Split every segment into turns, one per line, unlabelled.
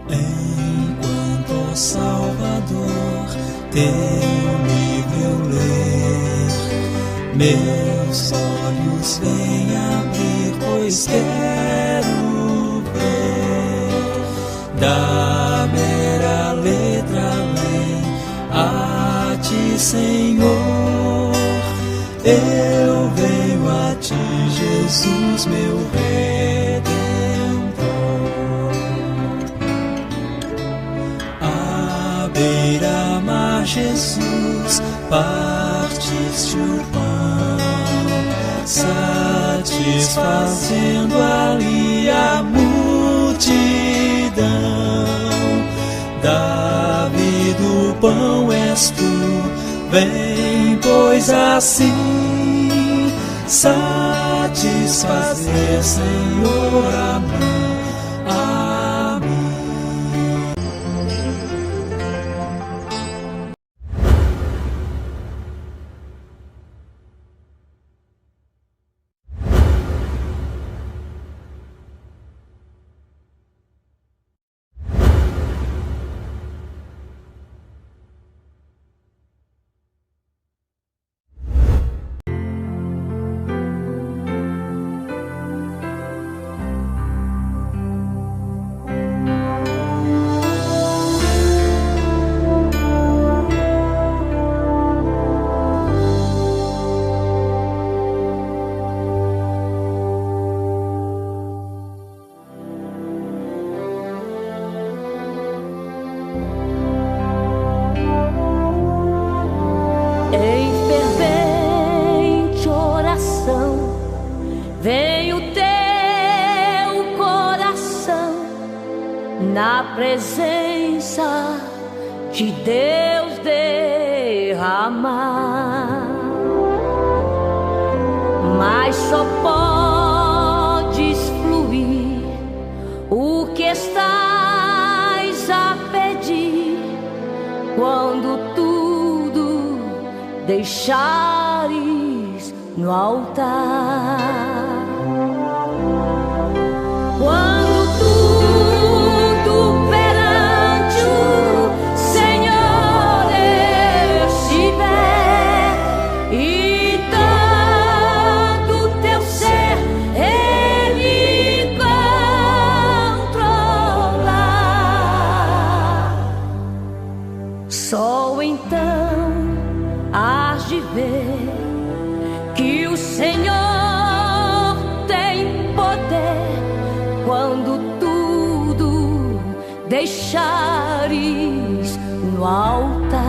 Enquanto, ó Salvador, teu livro eu ler, meus olhos vêm abrir, pois quero ver da mera letra além a ti, Senhor. Eu venho a ti, Jesus, meu Redentor. À beira-mar, Jesus, partiste o pão, satisfazendo ali a multidão. Davi do pão és tu, vem, pois assim satisfazer, Senhor, a mim.
Na presença de Deus derramar, mas só podes fluir o que estás a pedir quando tudo deixares no altar. Só então hás de ver que o Senhor tem poder quando tudo deixares no altar.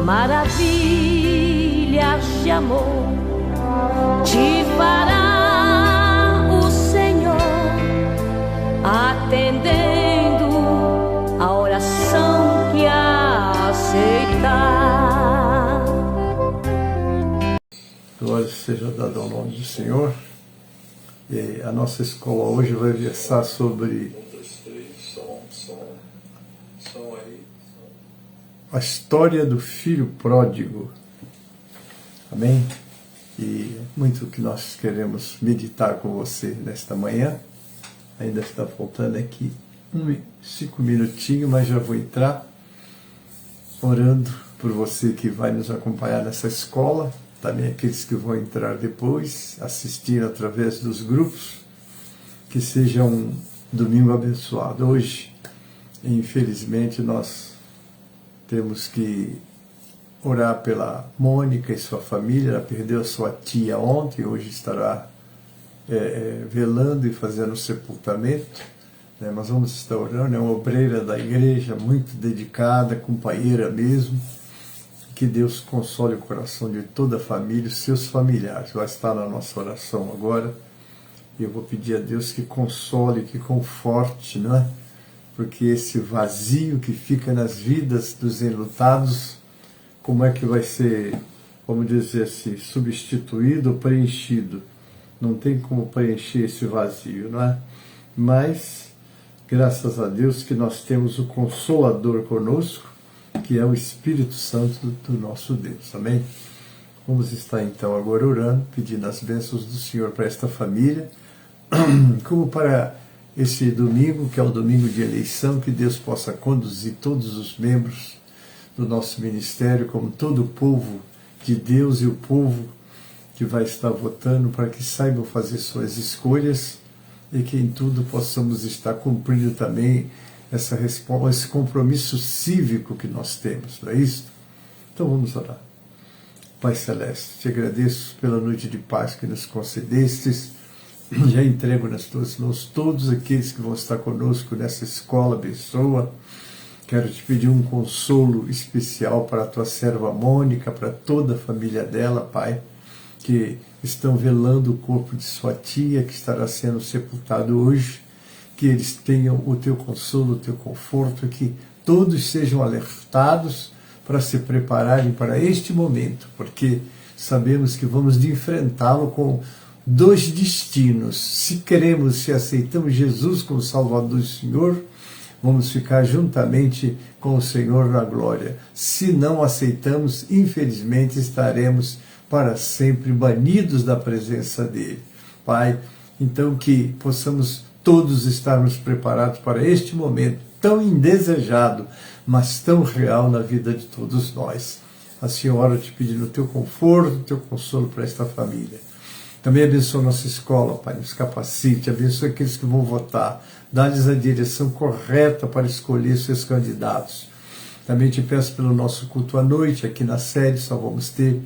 Maravilhas de amor te fará atendendo a oração que aceitar.
Glória seja dada ao nome do Senhor. E a nossa escola hoje vai versar sobre a história do filho pródigo. Amém? E muito que nós queremos meditar com você nesta manhã. Ainda está faltando aqui 5 minutinhos, mas já vou entrar orando por você que vai nos acompanhar nessa escola, também aqueles que vão entrar depois, assistir através dos grupos. Que seja um domingo abençoado. Hoje, infelizmente, nós temos que orar pela Mônica e sua família. Ela perdeu a sua tia ontem, hoje estará velando e fazendo o sepultamento, né? Mas vamos estar orando. É uma obreira da igreja, muito dedicada, companheira mesmo. Que Deus console o coração de toda a família, os seus familiares. Vai estar na nossa oração agora. E eu vou pedir a Deus que console, que conforte, não é? Porque esse vazio que fica nas vidas dos enlutados, como é que vai ser, vamos dizer assim, substituído ou preenchido? Não tem como preencher esse vazio, não é? Mas, graças a Deus que nós temos o Consolador conosco, que é o Espírito Santo do nosso Deus, amém? Vamos estar então agora orando, pedindo as bênçãos do Senhor para esta família, como para esse domingo, que é o domingo de eleição, que Deus possa conduzir todos os membros do nosso ministério, como todo o povo de Deus e o povo que vai estar votando, para que saibam fazer suas escolhas e que em tudo possamos estar cumprindo também esse compromisso cívico que nós temos, não é isso? Então vamos orar. Pai Celeste, te agradeço pela noite de paz que nos concedestes. Já entrego nas tuas mãos todos aqueles que vão estar conosco nessa escola, abençoa. Quero te pedir um consolo especial para a tua serva Mônica, para toda a família dela, Pai, que estão velando o corpo de sua tia, que estará sendo sepultado hoje. Que eles tenham o teu consolo, o teu conforto, que todos sejam alertados para se prepararem para este momento, porque sabemos que vamos de enfrentá-lo com dois destinos. Se queremos, se aceitamos Jesus como Salvador e Senhor, vamos ficar juntamente com o Senhor na glória. Se não aceitamos, infelizmente estaremos para sempre banidos da presença dele. Pai, então que possamos todos estarmos preparados para este momento tão indesejado, mas tão real na vida de todos nós. A Senhora te pedindo o teu conforto, o teu consolo para esta família. Também abençoa nossa escola, Pai, nos capacite, abençoa aqueles que vão votar, dá-lhes a direção correta para escolher seus candidatos. Também te peço pelo nosso culto à noite, aqui na sede, só vamos ter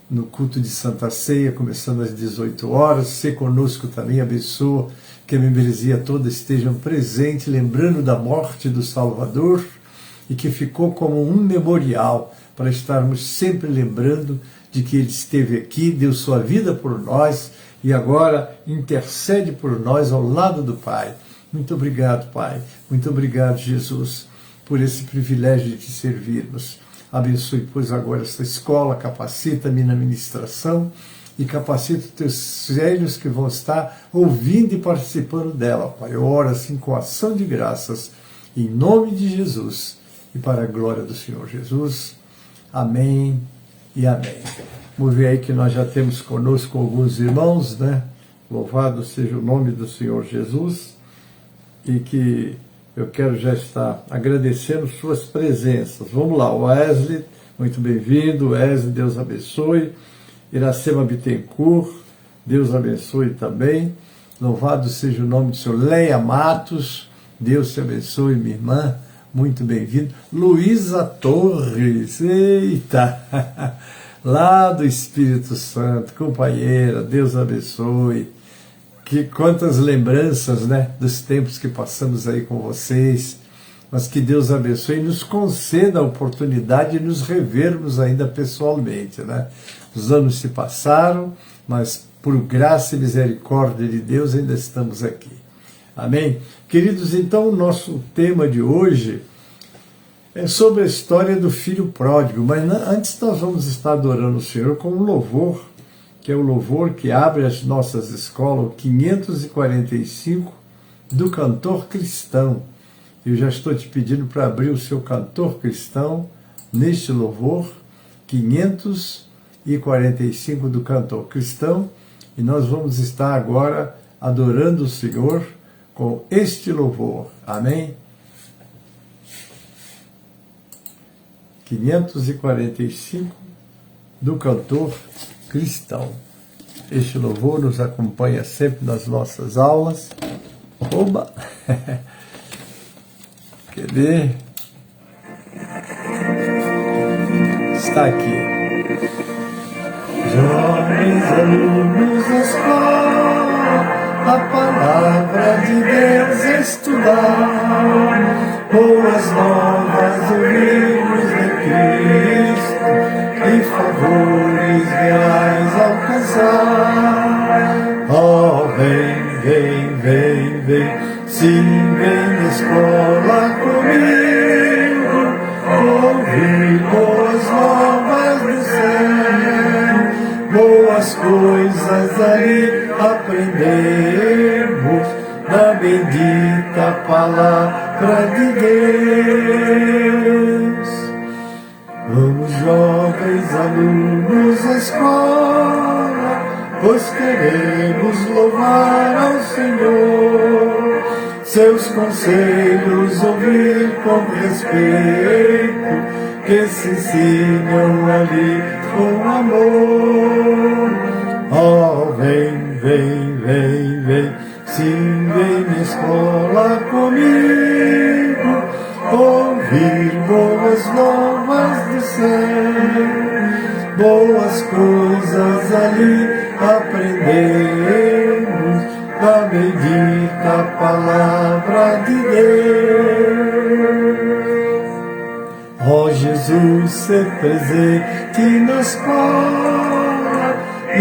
no culto de Santa Ceia, começando às 18 horas, se conosco também, abençoa que a membresia toda estejam presentes, lembrando da morte do Salvador, e que ficou como um memorial, para estarmos sempre lembrando de que Ele esteve aqui, deu sua vida por nós, e agora intercede por nós ao lado do Pai. Muito obrigado, Pai. Muito obrigado, Jesus, por esse privilégio de te servirmos. Abençoe, pois, agora esta escola, capacita-me na ministração, e capacita os teus filhos que vão estar ouvindo e participando dela, Pai. Eu oro assim com ação de graças, em nome de Jesus, e para a glória do Senhor Jesus. Amém e amém. Vamos ver aí que nós já temos conosco alguns irmãos, né? Louvado seja o nome do Senhor Jesus, e que eu quero já estar agradecendo suas presenças. Vamos lá, Wesley, muito bem-vindo. Wesley, Deus abençoe. Iracema Bittencourt, Deus abençoe também. Louvado seja o nome do Senhor. Leia Matos, Deus te abençoe, minha irmã, muito bem-vindo. Luísa Torres, eita, lá do Espírito Santo, companheira, Deus abençoe. Que quantas lembranças, né, dos tempos que passamos aí com vocês, mas que Deus abençoe e nos conceda a oportunidade de nos revermos ainda pessoalmente, né? Os anos se passaram, mas por graça e misericórdia de Deus ainda estamos aqui. Amém? Queridos, então o nosso tema de hoje é sobre a história do filho pródigo, mas antes nós vamos estar adorando o Senhor com um louvor, que é o louvor que abre as nossas escolas, o 545 do Cantor Cristão. Eu já estou te pedindo para abrir o seu Cantor Cristão neste louvor, 545 do Cantor Cristão, e nós vamos estar agora adorando o Senhor com este louvor. Amém? 545 do Cantor Cristão. Este louvor nos acompanha sempre nas nossas aulas. Oba! Cadê? Está aqui. Jovens alunos da escola, a palavra de Deus estudar, boas novas ouvirmos de Cristo, e favores reais alcançar. Oh, vem, vem, vem, vem, sim, vem na escola comigo, ouvir boas novas do céu, boas coisas ali aprendemos, na bendita palavra de Deus. Vamos, jovens alunos à escola, pois queremos louvar ao Senhor. Seus conselhos ouvir com respeito, que se ensinam ali com amor. Oh, vem, vem, vem, vem, sim, vem na escola comigo, ouvir boas novas do céu, boas coisas ali aprendemos, da bendita palavra de Deus. Ó Jesus, ser presente na escola,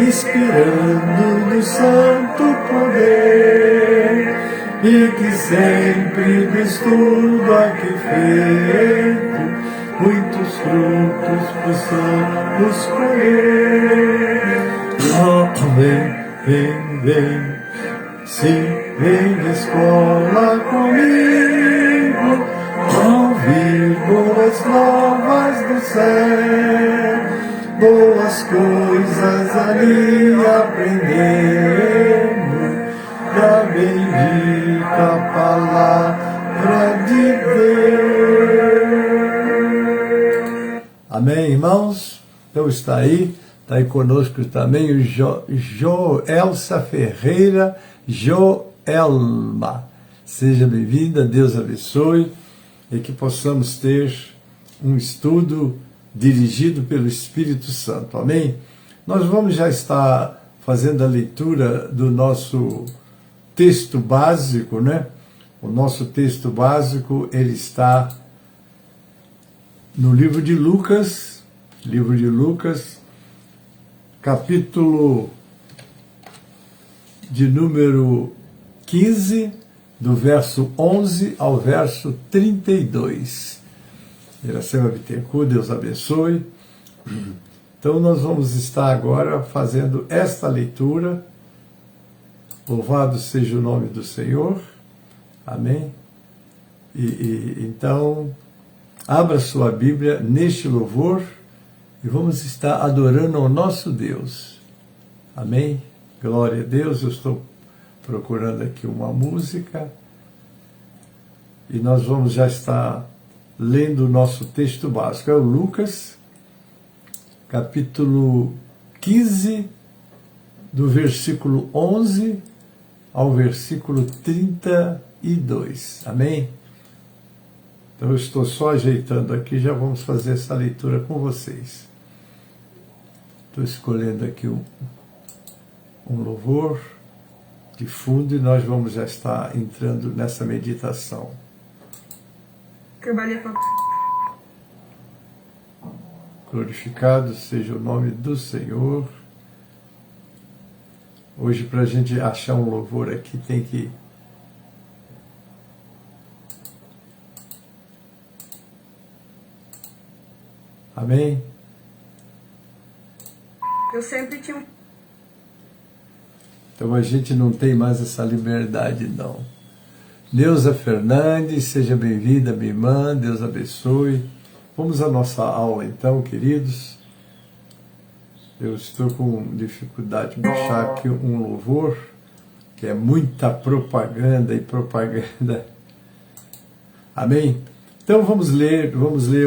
inspirando do santo poder, e que sempre do estudo aqui feito, muitos frutos possamos colher. Oh, vem, vem, vem, sim, vem na escola comigo, ouvir boas novas do céu, boas coisas ali aprendemos, da bendita palavra de Deus. Amém, irmãos? Então está aí conosco também o Joelsa Ferreira, Joelma. Seja bem-vinda, Deus abençoe, e que possamos ter um estudo dirigido pelo Espírito Santo. Amém? Nós vamos já estar fazendo a leitura do nosso texto básico, né? O nosso texto básico, ele está no livro de Lucas, capítulo de número 15, do verso 11 ao verso 32. Iracema Bittencourt, Deus abençoe. Então nós vamos estar agora fazendo esta leitura. Louvado seja o nome do Senhor. Amém? Então, abra sua Bíblia neste louvor e vamos estar adorando ao nosso Deus. Amém? Glória a Deus. Eu estou procurando aqui uma música e nós vamos já estar lendo o nosso texto básico. É o Lucas, capítulo 15, do versículo 11 ao versículo 32. Amém? Então eu estou só ajeitando aqui, já vamos fazer essa leitura com vocês. Estou escolhendo aqui um louvor de fundo e nós vamos já estar entrando nessa meditação. Glorificado seja o nome do Senhor. Hoje, para a gente achar um louvor aqui, tem que amém?
Eu sempre tinha.
Então a gente não tem mais essa liberdade, não. Neuza Fernandes, seja bem-vinda, minha irmã, Deus abençoe. Vamos à nossa aula então, queridos. Eu estou com dificuldade de achar aqui um louvor, que é muita propaganda e propaganda. Amém? Então vamos ler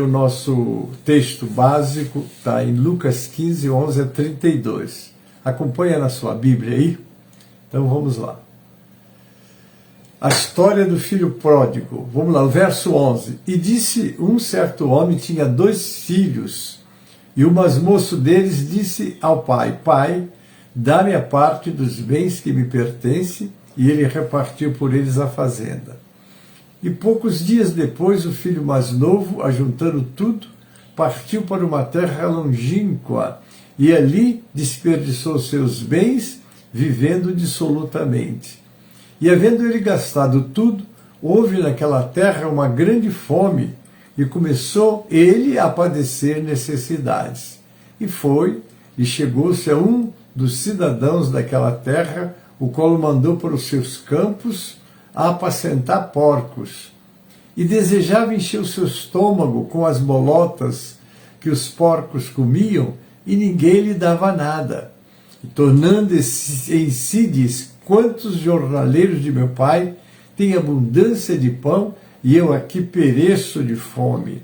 o nosso texto básico, está em Lucas 15, 11 a 32. Acompanha na sua Bíblia aí. Então vamos lá. A história do filho pródigo. Vamos lá, o verso 11. E disse um certo homem, tinha 2 filhos, e o mais moço deles disse ao pai: Pai, dá-me a parte dos bens que me pertence, e ele repartiu por eles a fazenda. E poucos dias depois, o filho mais novo, ajuntando tudo, partiu para uma terra longínqua, e ali desperdiçou seus bens, vivendo dissolutamente. E havendo ele gastado tudo, houve naquela terra uma grande fome, e começou ele a padecer necessidades. E foi, e chegou-se a um dos cidadãos daquela terra, o qual o mandou para os seus campos a apacentar porcos. E desejava encher o seu estômago com as bolotas que que os porcos comiam e ninguém lhe dava nada. E tornando-se em si, diz: quantos jornaleiros de meu pai têm abundância de pão e eu aqui pereço de fome?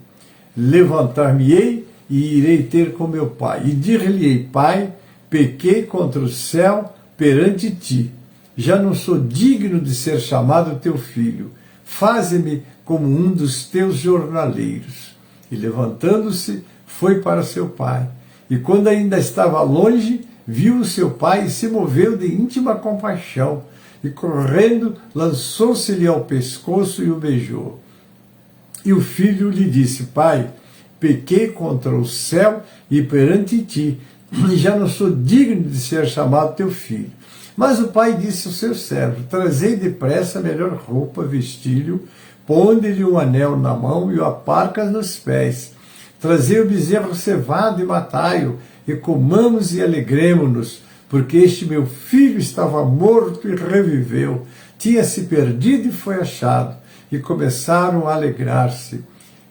Levantar-me-ei e irei ter com meu pai. E dir-lhe-ei: pai, pequei contra o céu perante ti. Já não sou digno de ser chamado teu filho. Faze-me como um dos teus jornaleiros. E levantando-se, foi para seu pai. E quando ainda estava longe, viu o seu pai e se moveu de íntima compaixão. E correndo, lançou-se-lhe ao pescoço e o beijou. E o filho lhe disse: pai, pequei contra o céu e perante ti, e já não sou digno de ser chamado teu filho. Mas o pai disse ao seu servo: trazei depressa a melhor roupa, vestilho, ponde-lhe um anel na mão e o aparcas nos pés. Trazei o bezerro cevado e matai-o, e comamos e alegremo-nos, porque este meu filho estava morto e reviveu, tinha se perdido e foi achado. E começaram a alegrar-se.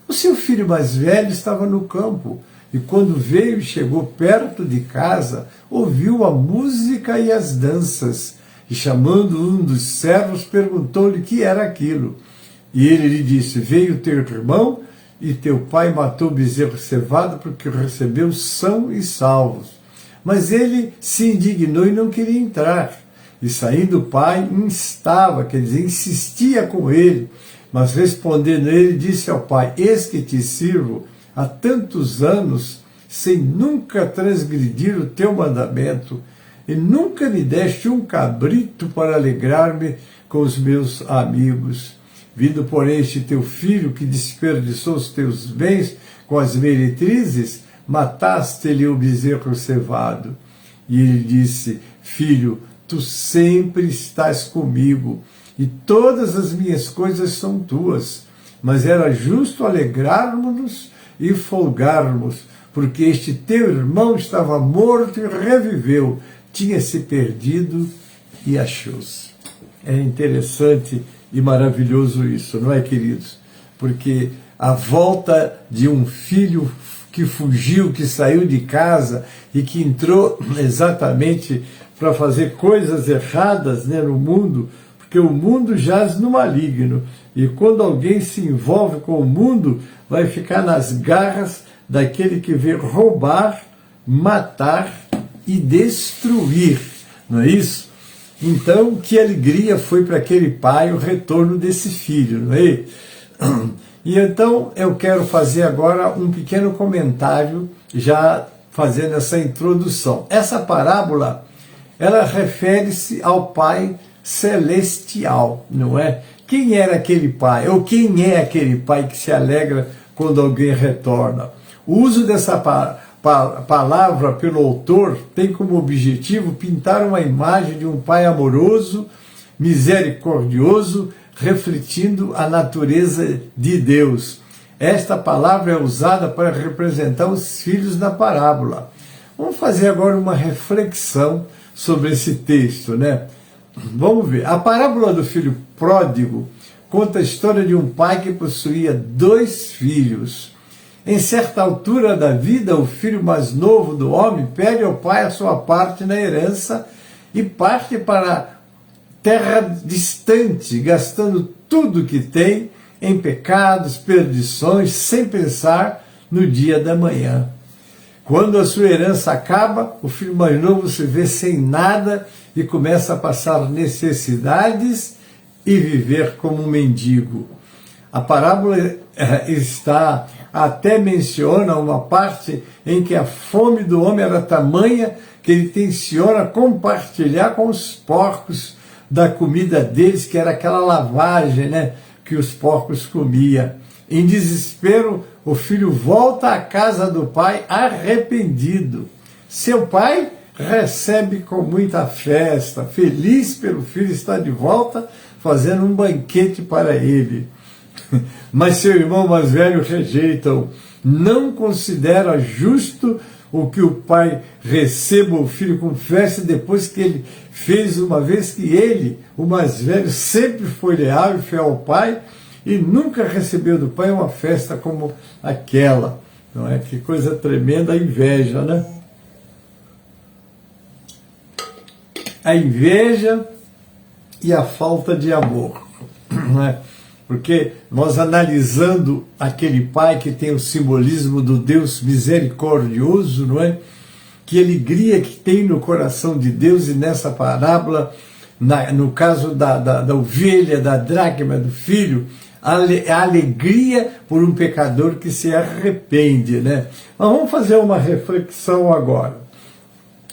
O seu filho mais velho estava no campo, e quando veio e chegou perto de casa, ouviu a música e as danças. E chamando um dos servos, perguntou-lhe o que era aquilo. E ele lhe disse: veio teu irmão, e teu pai matou o bezerro cevado, porque o recebeu são e salvos. Mas ele se indignou e não queria entrar. E saindo o pai, instava, quer dizer, insistia com ele. Mas respondendo ele, disse ao pai: eis que te sirvo há tantos anos, sem nunca transgredir o teu mandamento, e nunca me deste um cabrito para alegrar-me com os meus amigos. Vindo, porém, este teu filho, que desperdiçou os teus bens com as meretrizes, mataste-lhe o bezerro cevado. E ele disse: filho, tu sempre estás comigo, e todas as minhas coisas são tuas. Mas era justo alegrarmos-nos e folgarmos, porque este teu irmão estava morto e reviveu, tinha se perdido e achou-se. É interessante e maravilhoso isso, não é, queridos? Porque a volta de um filho que fugiu, que saiu de casa e que entrou exatamente para fazer coisas erradas, né, no mundo, porque o mundo jaz no maligno, e quando alguém se envolve com o mundo, vai ficar nas garras daquele que vê roubar, matar e destruir, não é isso? Então, que alegria foi para aquele pai o retorno desse filho, não é? E então eu quero fazer agora um pequeno comentário, já fazendo essa introdução. Essa parábola, ela refere-se ao Pai Celestial, não é? Quem era aquele pai? Ou quem é aquele pai que se alegra quando alguém retorna? O uso dessa palavra pelo autor tem como objetivo pintar uma imagem de um pai amoroso, misericordioso, refletindo a natureza de Deus. Esta palavra é usada para representar os filhos na parábola. Vamos fazer agora uma reflexão sobre esse texto, né? Vamos ver. A parábola do filho pródigo conta a história de um pai que possuía 2 filhos. Em certa altura da vida, o filho mais novo do homem pede ao pai a sua parte na herança e parte para terra distante, gastando tudo que tem em pecados, perdições, sem pensar no dia da manhã. Quando a sua herança acaba, o filho mais novo se vê sem nada e começa a passar necessidades e viver como um mendigo. A parábola até menciona uma parte em que a fome do homem era tamanha que ele tenciona compartilhar com os porcos da comida deles, que era aquela lavagem, né, que os porcos comiam. Em desespero, o filho volta à casa do pai arrependido. Seu pai recebe com muita festa, feliz pelo filho estar de volta, fazendo um banquete para ele. Mas seu irmão mais velho rejeita-o, não considera justo o que o pai receba o filho com festa depois que ele fez, uma vez que ele, o mais velho, sempre foi leal e fiel ao pai e nunca recebeu do pai uma festa como aquela. Não é? Que coisa tremenda a inveja, né? A inveja e a falta de amor, não é? Porque nós analisando aquele pai que tem o simbolismo do Deus misericordioso, não é? Que alegria que tem no coração de Deus, e nessa parábola, no caso da ovelha, da dracma, do filho, a alegria por um pecador que se arrepende, né? Mas vamos fazer uma reflexão agora.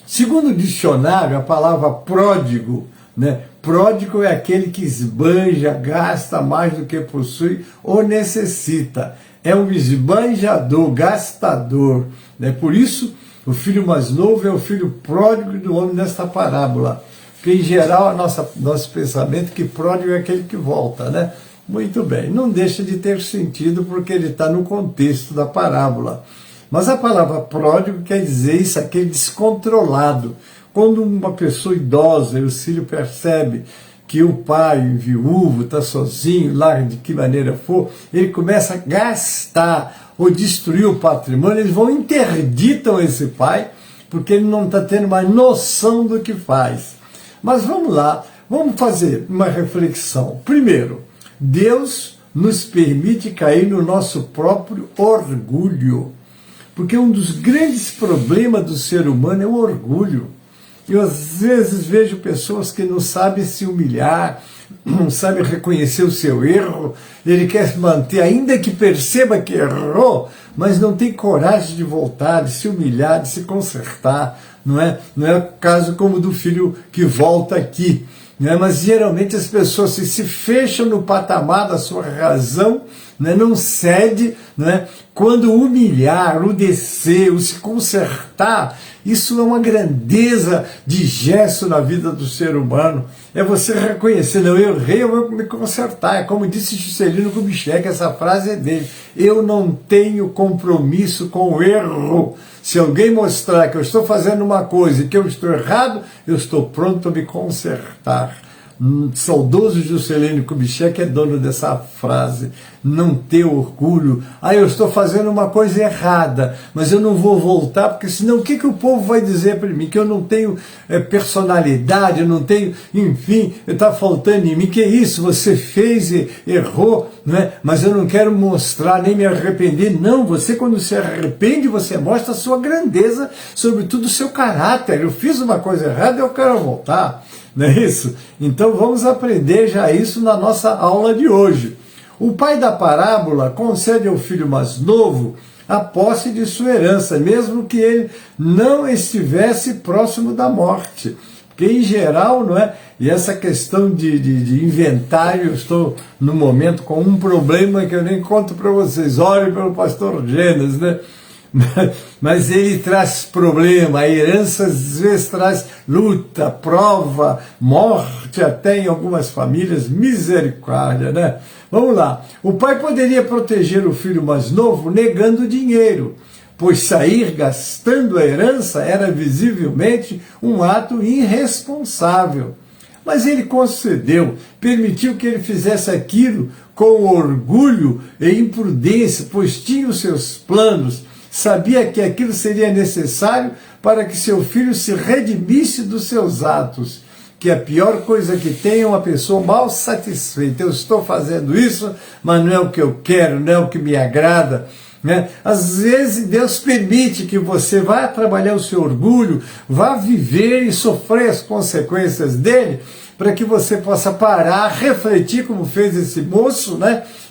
Segundo o dicionário, a palavra pródigo, né? Pródigo é aquele que esbanja, gasta mais do que possui ou necessita. É um esbanjador, gastador, né? Por isso, o filho mais novo é o filho pródigo do homem nesta parábola. Porque, em geral, nosso pensamento é que pródigo é aquele que volta, né? Muito bem, não deixa de ter sentido porque ele está no contexto da parábola. Mas a palavra pródigo quer dizer isso, aquele descontrolado. Quando uma pessoa idosa e o filho percebe que o pai viúvo está sozinho, lá de que maneira for, ele começa a gastar ou destruir o patrimônio, eles vão interditam esse pai, porque ele não está tendo mais noção do que faz. Mas vamos lá, vamos fazer uma reflexão. Primeiro, Deus nos permite cair no nosso próprio orgulho, porque um dos grandes problemas do ser humano é o orgulho. Eu às vezes vejo pessoas que não sabem se humilhar, não sabem reconhecer o seu erro, ele quer se manter, ainda que perceba que errou, mas não tem coragem de voltar, de se humilhar, de se consertar. Não é o caso como do filho que volta aqui. Não é? Mas geralmente as pessoas se fecham no patamar da sua razão, não cede, quando humilhar, o descer, o se consertar, isso é uma grandeza de gesto na vida do ser humano. É você reconhecer, não, eu errei, eu vou me consertar. É como disse Juscelino Kubitschek, essa frase é dele. Eu não tenho compromisso com o erro. Se alguém mostrar que eu estou fazendo uma coisa e que eu estou errado, eu estou pronto a me consertar. Saudoso Juscelino Kubitschek é dono dessa frase, não ter orgulho. Eu estou fazendo uma coisa errada, mas eu não vou voltar, porque senão o que o povo vai dizer para mim? Que eu não tenho personalidade, eu não tenho, enfim, está faltando em mim. Que isso, você fez e errou, mas eu não quero mostrar, nem me arrepender. Não, você quando se arrepende, você mostra a sua grandeza, sobretudo o seu caráter. Eu fiz uma coisa errada, eu quero voltar. Não é isso? Então vamos aprender já isso na nossa aula de hoje. O pai da parábola concede ao filho mais novo a posse de sua herança, mesmo que ele não estivesse próximo da morte. Porque em geral, não é? E essa questão de inventário, eu estou no momento com um problema que eu nem conto para vocês. Olhem pelo pastor Gênesis, né? Mas ele traz problema, a herança às vezes traz luta, prova, morte até em algumas famílias, misericórdia, né? Vamos lá, o pai poderia proteger o filho mais novo negando dinheiro, pois sair gastando a herança era visivelmente um ato irresponsável. Mas ele concedeu, permitiu que ele fizesse aquilo com orgulho e imprudência, pois tinha os seus planos, sabia que aquilo seria necessário para que seu filho se redimisse dos seus atos, que a pior coisa que tem é uma pessoa mal satisfeita. Eu estou fazendo isso, mas não é o que eu quero, não é o que me agrada. Às vezes Deus permite que você vá trabalhar o seu orgulho, vá viver e sofrer as consequências dele, para que você possa parar, refletir como fez esse moço,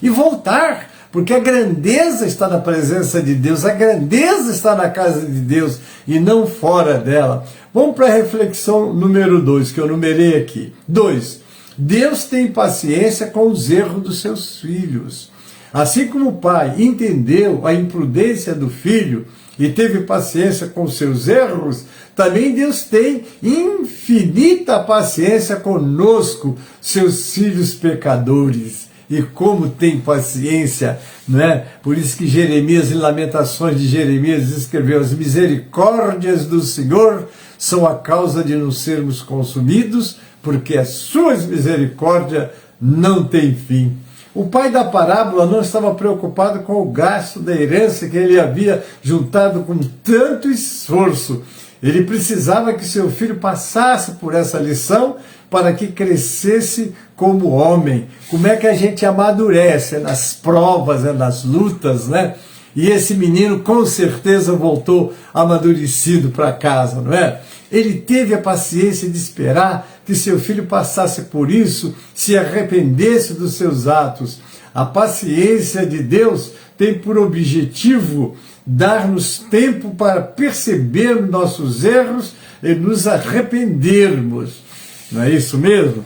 e voltar. Porque a grandeza está na presença de Deus, a grandeza está na casa de Deus e não fora dela. Vamos para a reflexão número 2, que eu numerei aqui. 2. Deus tem paciência com os erros dos seus filhos. Assim como o pai entendeu a imprudência do filho e teve paciência com os seus erros, também Deus tem infinita paciência conosco, seus filhos pecadores. E como tem paciência, não é? Por isso que Jeremias, em Lamentações de Jeremias, escreveu: as misericórdias do Senhor são a causa de não sermos consumidos, porque as suas misericórdias não têm fim. O pai da parábola não estava preocupado com o gasto da herança que ele havia juntado com tanto esforço. Ele precisava que seu filho passasse por essa lição para que crescesse como homem. Como é que a gente amadurece? É nas provas, é nas lutas, né? E esse menino com certeza voltou amadurecido para casa, não é? Ele teve a paciência de esperar que seu filho passasse por isso, se arrependesse dos seus atos. A paciência de Deus tem por objetivo dar-nos tempo para perceber nossos erros e nos arrependermos. Não é isso mesmo?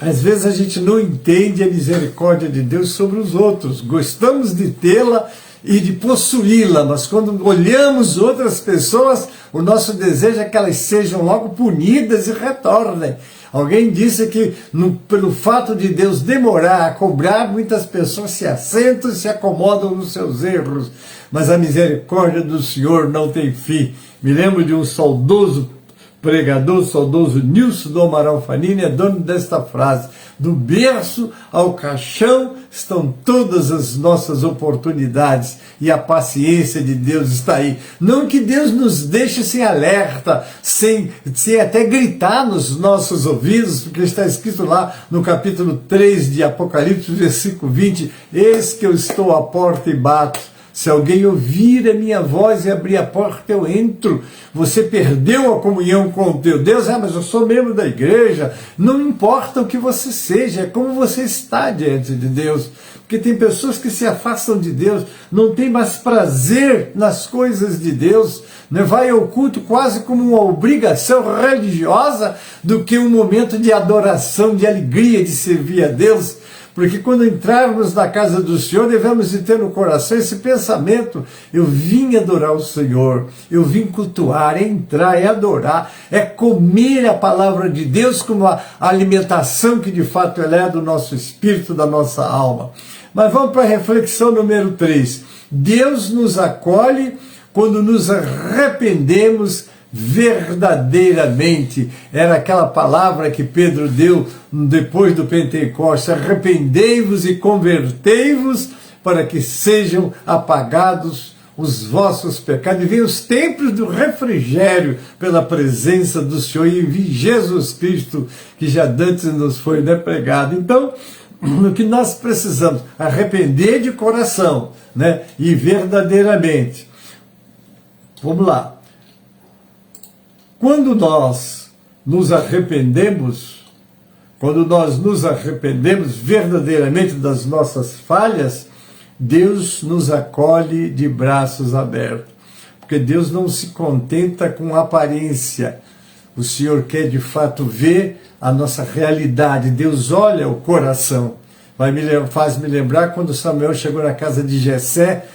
Às vezes a gente não entende a misericórdia de Deus sobre os outros. Gostamos de tê-la e de possuí-la, mas quando olhamos outras pessoas, o nosso desejo é que elas sejam logo punidas e retornem. Alguém disse que pelo fato de Deus demorar a cobrar, muitas pessoas se assentam e se acomodam nos seus erros, mas a misericórdia do Senhor não tem fim. Me lembro de um saudoso pregador, saudoso Nilson do Amaral Fanini, é dono desta frase: do berço ao caixão estão todas as nossas oportunidades, e a paciência de Deus está aí. Não que Deus nos deixe sem alerta, sem até gritar nos nossos ouvidos, porque está escrito lá no capítulo 3 de Apocalipse, versículo 20, eis que eu estou à porta e bato. Se alguém ouvir a minha voz e abrir a porta, eu entro. Você perdeu a comunhão com o teu Deus? Mas eu sou membro da igreja. Não importa o que você seja, é como você está diante de Deus. Porque tem pessoas que se afastam de Deus, não tem mais prazer nas coisas de Deus, né? Vai ao culto quase como uma obrigação religiosa do que um momento de adoração, de alegria, de servir a Deus. Porque quando entrarmos na casa do Senhor, devemos de ter no coração esse pensamento: eu vim adorar o Senhor, eu vim cultuar, é entrar, é adorar, é comer a palavra de Deus como a alimentação que de fato ela é do nosso espírito, da nossa alma. Mas vamos para a reflexão número 3. Deus nos acolhe quando nos arrependemos verdadeiramente. Era aquela palavra que Pedro deu depois do Pentecostes: arrependei-vos e convertei-vos para que sejam apagados os vossos pecados e venham os tempos do refrigério pela presença do Senhor e envie Jesus Cristo, que já antes nos foi pregado. Então, o que nós precisamos? Arrepender de coração, né? E verdadeiramente. Vamos lá. Quando nós nos arrependemos verdadeiramente das nossas falhas, Deus nos acolhe de braços abertos. Porque Deus não se contenta com aparência. O Senhor quer de fato ver a nossa realidade. Deus olha o coração. Faz me lembrar quando Samuel chegou na casa de Jessé,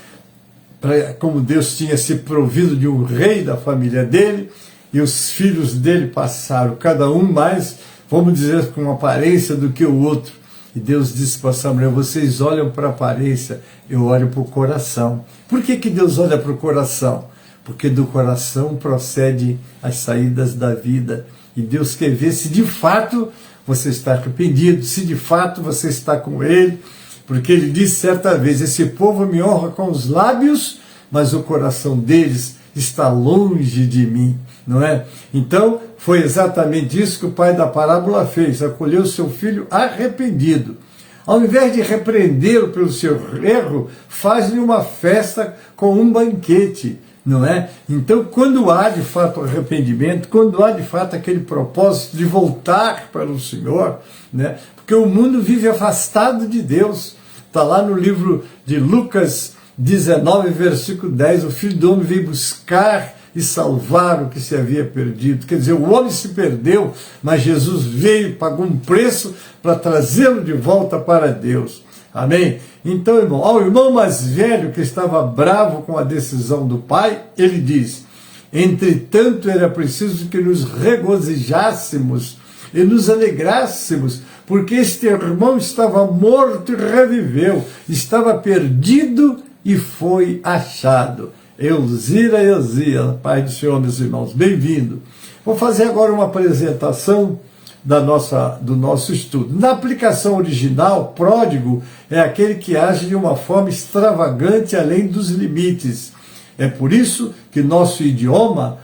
como Deus tinha se provido de um rei da família dele, e os filhos dele passaram, cada um mais, vamos dizer, com aparência do que o outro. E Deus disse para Samuel: vocês olham para a aparência, eu olho para o coração. Por que Deus olha para o coração? Porque do coração procede as saídas da vida. E Deus quer ver se de fato você está arrependido, se de fato você está com Ele. Porque Ele disse certa vez: esse povo me honra com os lábios, mas o coração deles está longe de mim. Não é? Então, foi exatamente isso que o pai da parábola fez: acolheu seu filho arrependido. Ao invés de repreendê-lo pelo seu erro, faz-lhe uma festa com um banquete, não é? Então, quando há de fato arrependimento, quando há de fato aquele propósito de voltar para o Senhor, né? Porque o mundo vive afastado de Deus. Está lá no livro de Lucas 19, versículo 10, o Filho do Homem veio buscar e salvar o que se havia perdido. Quer dizer, o homem se perdeu, mas Jesus veio, pagou um preço para trazê-lo de volta para Deus. Amém? Então, irmão, ao irmão mais velho que estava bravo com a decisão do pai, ele diz: entretanto, era preciso que nos regozijássemos e nos alegrássemos, porque este irmão estava morto e reviveu, estava perdido e foi achado. Elzira, Pai do Senhor, meus irmãos, bem-vindo. Vou fazer agora uma apresentação do nosso estudo. Na aplicação original, pródigo é aquele que age de uma forma extravagante além dos limites. É por isso que em nosso idioma,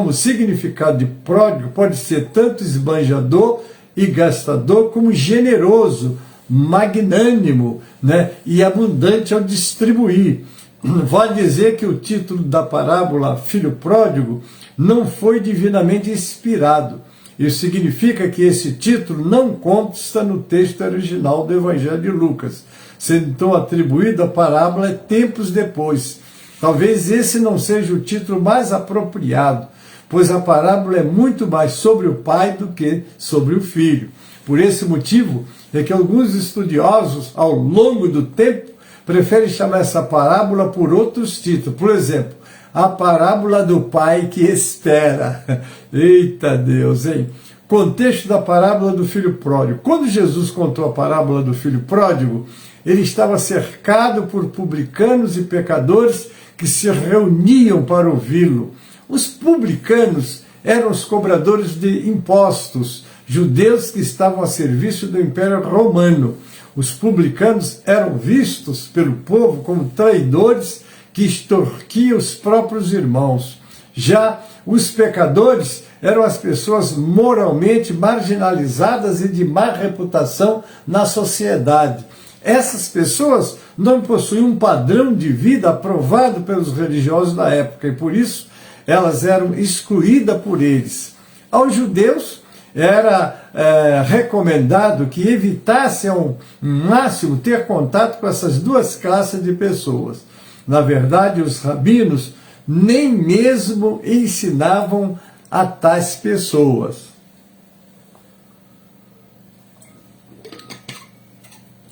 o significado de pródigo pode ser tanto esbanjador e gastador como generoso, magnânimo, né, e abundante ao distribuir. Vale dizer que o título da parábola Filho Pródigo não foi divinamente inspirado. Isso significa que esse título não consta no texto original do Evangelho de Lucas, sendo então atribuído à parábola tempos depois. Talvez esse não seja o título mais apropriado, pois a parábola é muito mais sobre o pai do que sobre o filho. Por esse motivo é que alguns estudiosos, ao longo do tempo, preferem chamar essa parábola por outros títulos. Por exemplo, a parábola do pai que espera. Eita Deus, hein? Contexto da parábola do filho pródigo. Quando Jesus contou a parábola do filho pródigo, ele estava cercado por publicanos e pecadores que se reuniam para ouvi-lo. Os publicanos eram os cobradores de impostos, judeus que estavam a serviço do Império Romano. Os publicanos eram vistos pelo povo como traidores que extorquiam os próprios irmãos. Já os pecadores eram as pessoas moralmente marginalizadas e de má reputação na sociedade. Essas pessoas não possuíam um padrão de vida aprovado pelos religiosos da época e por isso elas eram excluídas por eles. Aos judeus era recomendado que evitassem ao máximo ter contato com essas duas classes de pessoas. Na verdade, os rabinos nem mesmo ensinavam a tais pessoas.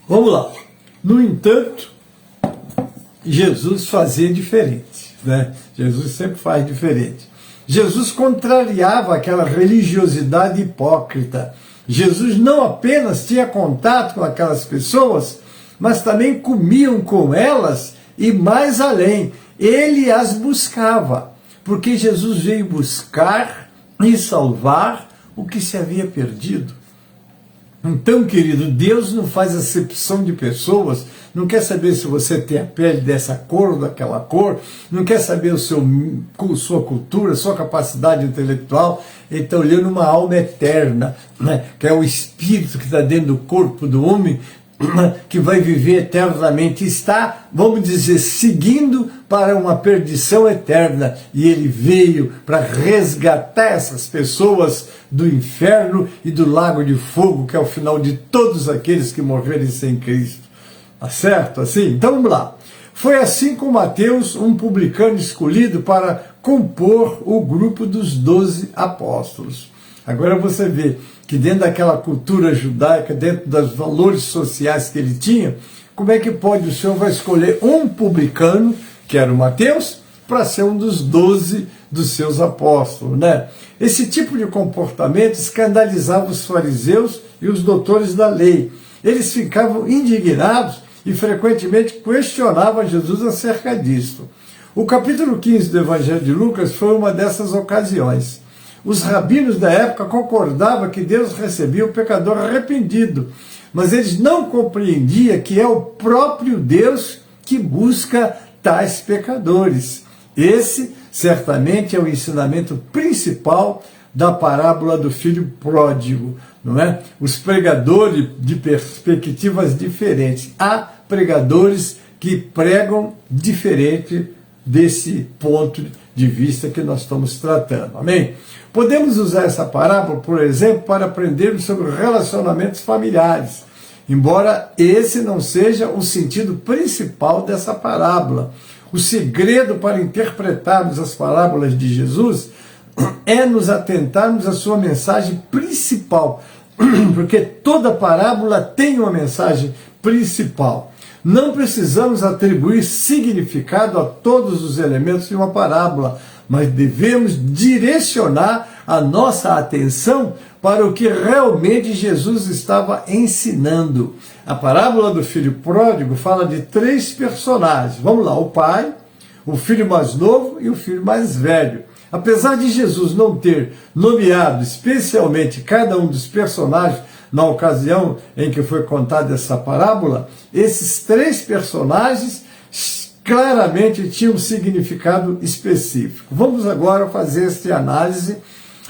Vamos lá. No entanto, Jesus fazia diferente, né? Jesus sempre faz diferente. Jesus contrariava aquela religiosidade hipócrita. Jesus não apenas tinha contato com aquelas pessoas, mas também comiam com elas e mais além. Ele as buscava, porque Jesus veio buscar e salvar o que se havia perdido. Então, querido, Deus não faz acepção de pessoas, não quer saber se você tem a pele dessa cor ou daquela cor, não quer saber sua cultura, sua capacidade intelectual. Ele está olhando uma alma eterna, né, que é o espírito que está dentro do corpo do homem, que vai viver eternamente, está, vamos dizer, seguindo para uma perdição eterna. E ele veio para resgatar essas pessoas do inferno e do lago de fogo, que é o final de todos aqueles que morrerem sem Cristo. Tá certo? Assim? Então vamos lá. Foi assim com Mateus, um publicano escolhido para compor o grupo dos 12 apóstolos. Agora você vê que dentro daquela cultura judaica, dentro dos valores sociais que ele tinha, como é que pode o Senhor vai escolher um publicano, que era o Mateus, para ser um dos 12 dos seus apóstolos, né? Esse tipo de comportamento escandalizava os fariseus e os doutores da lei. Eles ficavam indignados e frequentemente questionavam Jesus acerca disso. O capítulo 15 do Evangelho de Lucas foi uma dessas ocasiões. Os rabinos da época concordavam que Deus recebia o pecador arrependido, mas eles não compreendiam que é o próprio Deus que busca tais pecadores. Esse, certamente, é o ensinamento principal da parábola do filho pródigo, não é? Os pregadores de perspectivas diferentes. Há pregadores que pregam diferente desse ponto de vista que nós estamos tratando. Amém? Podemos usar essa parábola, por exemplo, para aprendermos sobre relacionamentos familiares, embora esse não seja o sentido principal dessa parábola. O segredo para interpretarmos as parábolas de Jesus é nos atentarmos à sua mensagem principal, porque toda parábola tem uma mensagem principal. Não precisamos atribuir significado a todos os elementos de uma parábola, mas devemos direcionar a nossa atenção para o que realmente Jesus estava ensinando. A parábola do filho pródigo fala de 3 personagens. Vamos lá, o pai, o filho mais novo e o filho mais velho. Apesar de Jesus não ter nomeado especialmente cada um dos personagens na ocasião em que foi contada essa parábola, esses 3 personagens claramente tinham um significado específico. Vamos agora fazer esta análise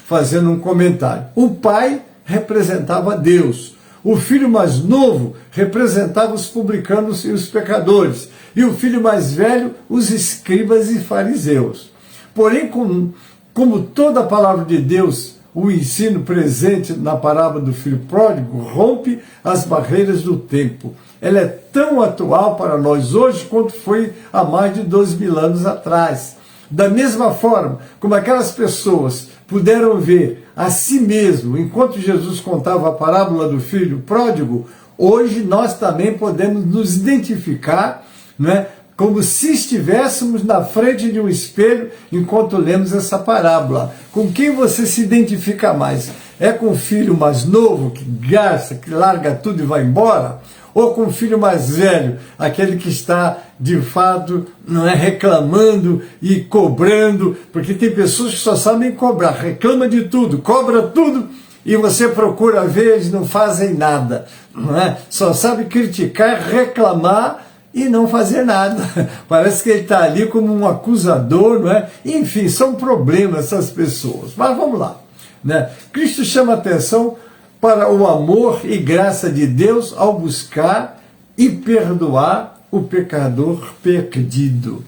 fazendo um comentário. O pai representava Deus. O filho mais novo representava os publicanos e os pecadores. E o filho mais velho, os escribas e fariseus. Porém, como toda a palavra de Deus, o ensino presente na parábola do filho pródigo rompe as barreiras do tempo. Ela é tão atual para nós hoje quanto foi há mais de 2.000 anos atrás. Da mesma forma como aquelas pessoas puderam ver a si mesmo, enquanto Jesus contava a parábola do filho pródigo, hoje nós também podemos nos identificar, né, como se estivéssemos na frente de um espelho enquanto lemos essa parábola. Com quem você se identifica mais? É com o filho mais novo, que gasta, que larga tudo e vai embora? Ou com o filho mais velho, aquele que está, de fato, não é, reclamando e cobrando? Porque tem pessoas que só sabem cobrar, reclama de tudo, cobra tudo, e você procura ver, eles não fazem nada. Não é? Só sabe criticar, reclamar, e não fazer nada. Parece que ele está ali como um acusador, não é? Enfim, são problemas essas pessoas. Mas vamos lá, né? Cristo chama atenção para o amor e graça de Deus ao buscar e perdoar o pecador perdido.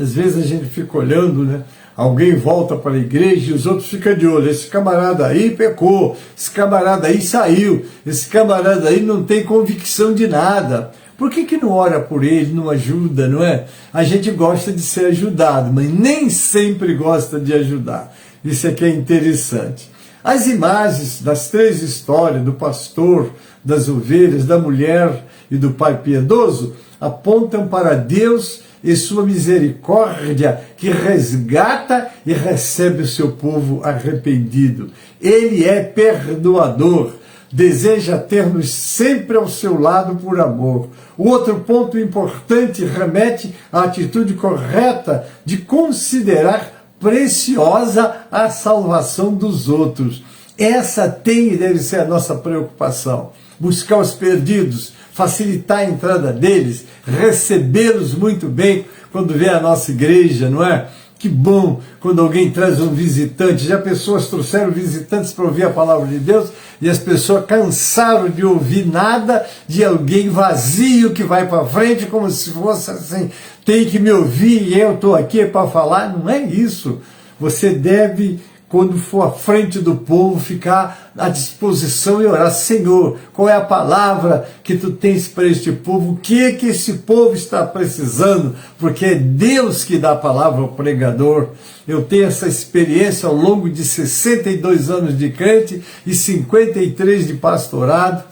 Às vezes a gente fica olhando, né? Alguém volta para a igreja e os outros ficam de olho. Esse camarada aí pecou, esse camarada aí saiu, esse camarada aí não tem convicção de nada. Por que não ora por ele, não ajuda, não é? A gente gosta de ser ajudado, mas nem sempre gosta de ajudar. Isso aqui é interessante. As imagens das 3 histórias, do pastor, das ovelhas, da mulher e do pai piedoso, apontam para Deus e sua misericórdia, que resgata e recebe o seu povo arrependido. Ele é perdoador. Deseja ter-nos sempre ao seu lado por amor. O outro ponto importante remete à atitude correta de considerar preciosa a salvação dos outros. Essa tem e deve ser a nossa preocupação. Buscar os perdidos, facilitar a entrada deles, recebê-los muito bem quando vem a nossa igreja, não é? Que bom quando alguém traz um visitante. Já pessoas trouxeram visitantes para ouvir a palavra de Deus e as pessoas cansaram de ouvir nada de alguém vazio que vai para frente como se fosse assim, tem que me ouvir e eu estou aqui para falar. Não é isso. Você deve, quando for à frente do povo, ficar à disposição e orar. Senhor, qual é a palavra que tu tens para este povo? O que é que esse povo está precisando? Porque é Deus que dá a palavra ao pregador. Eu tenho essa experiência ao longo de 62 anos de crente e 53 de pastorado,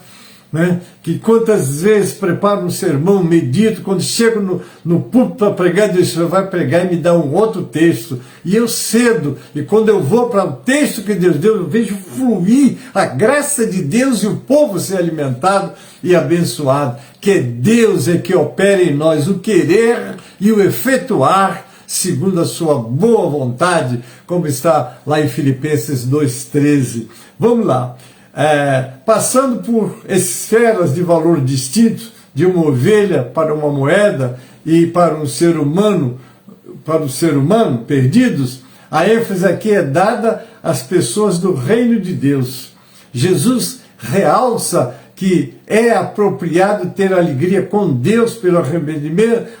né? Que quantas vezes preparo um sermão, medito, quando chego no púlpito para pregar, Deus, o Senhor vai pregar e me dá um outro texto, e eu cedo, e quando eu vou para o texto que Deus deu, eu vejo fluir a graça de Deus e o povo ser alimentado e abençoado, que Deus é que opera em nós o querer e o efetuar, segundo a sua boa vontade, como está lá em Filipenses 2,13. Vamos lá. Passando por esferas de valor distintos, de uma ovelha para uma moeda e para um ser humano, perdidos, a ênfase aqui é dada às pessoas do reino de Deus. Jesus realça que é apropriado ter alegria com Deus pelo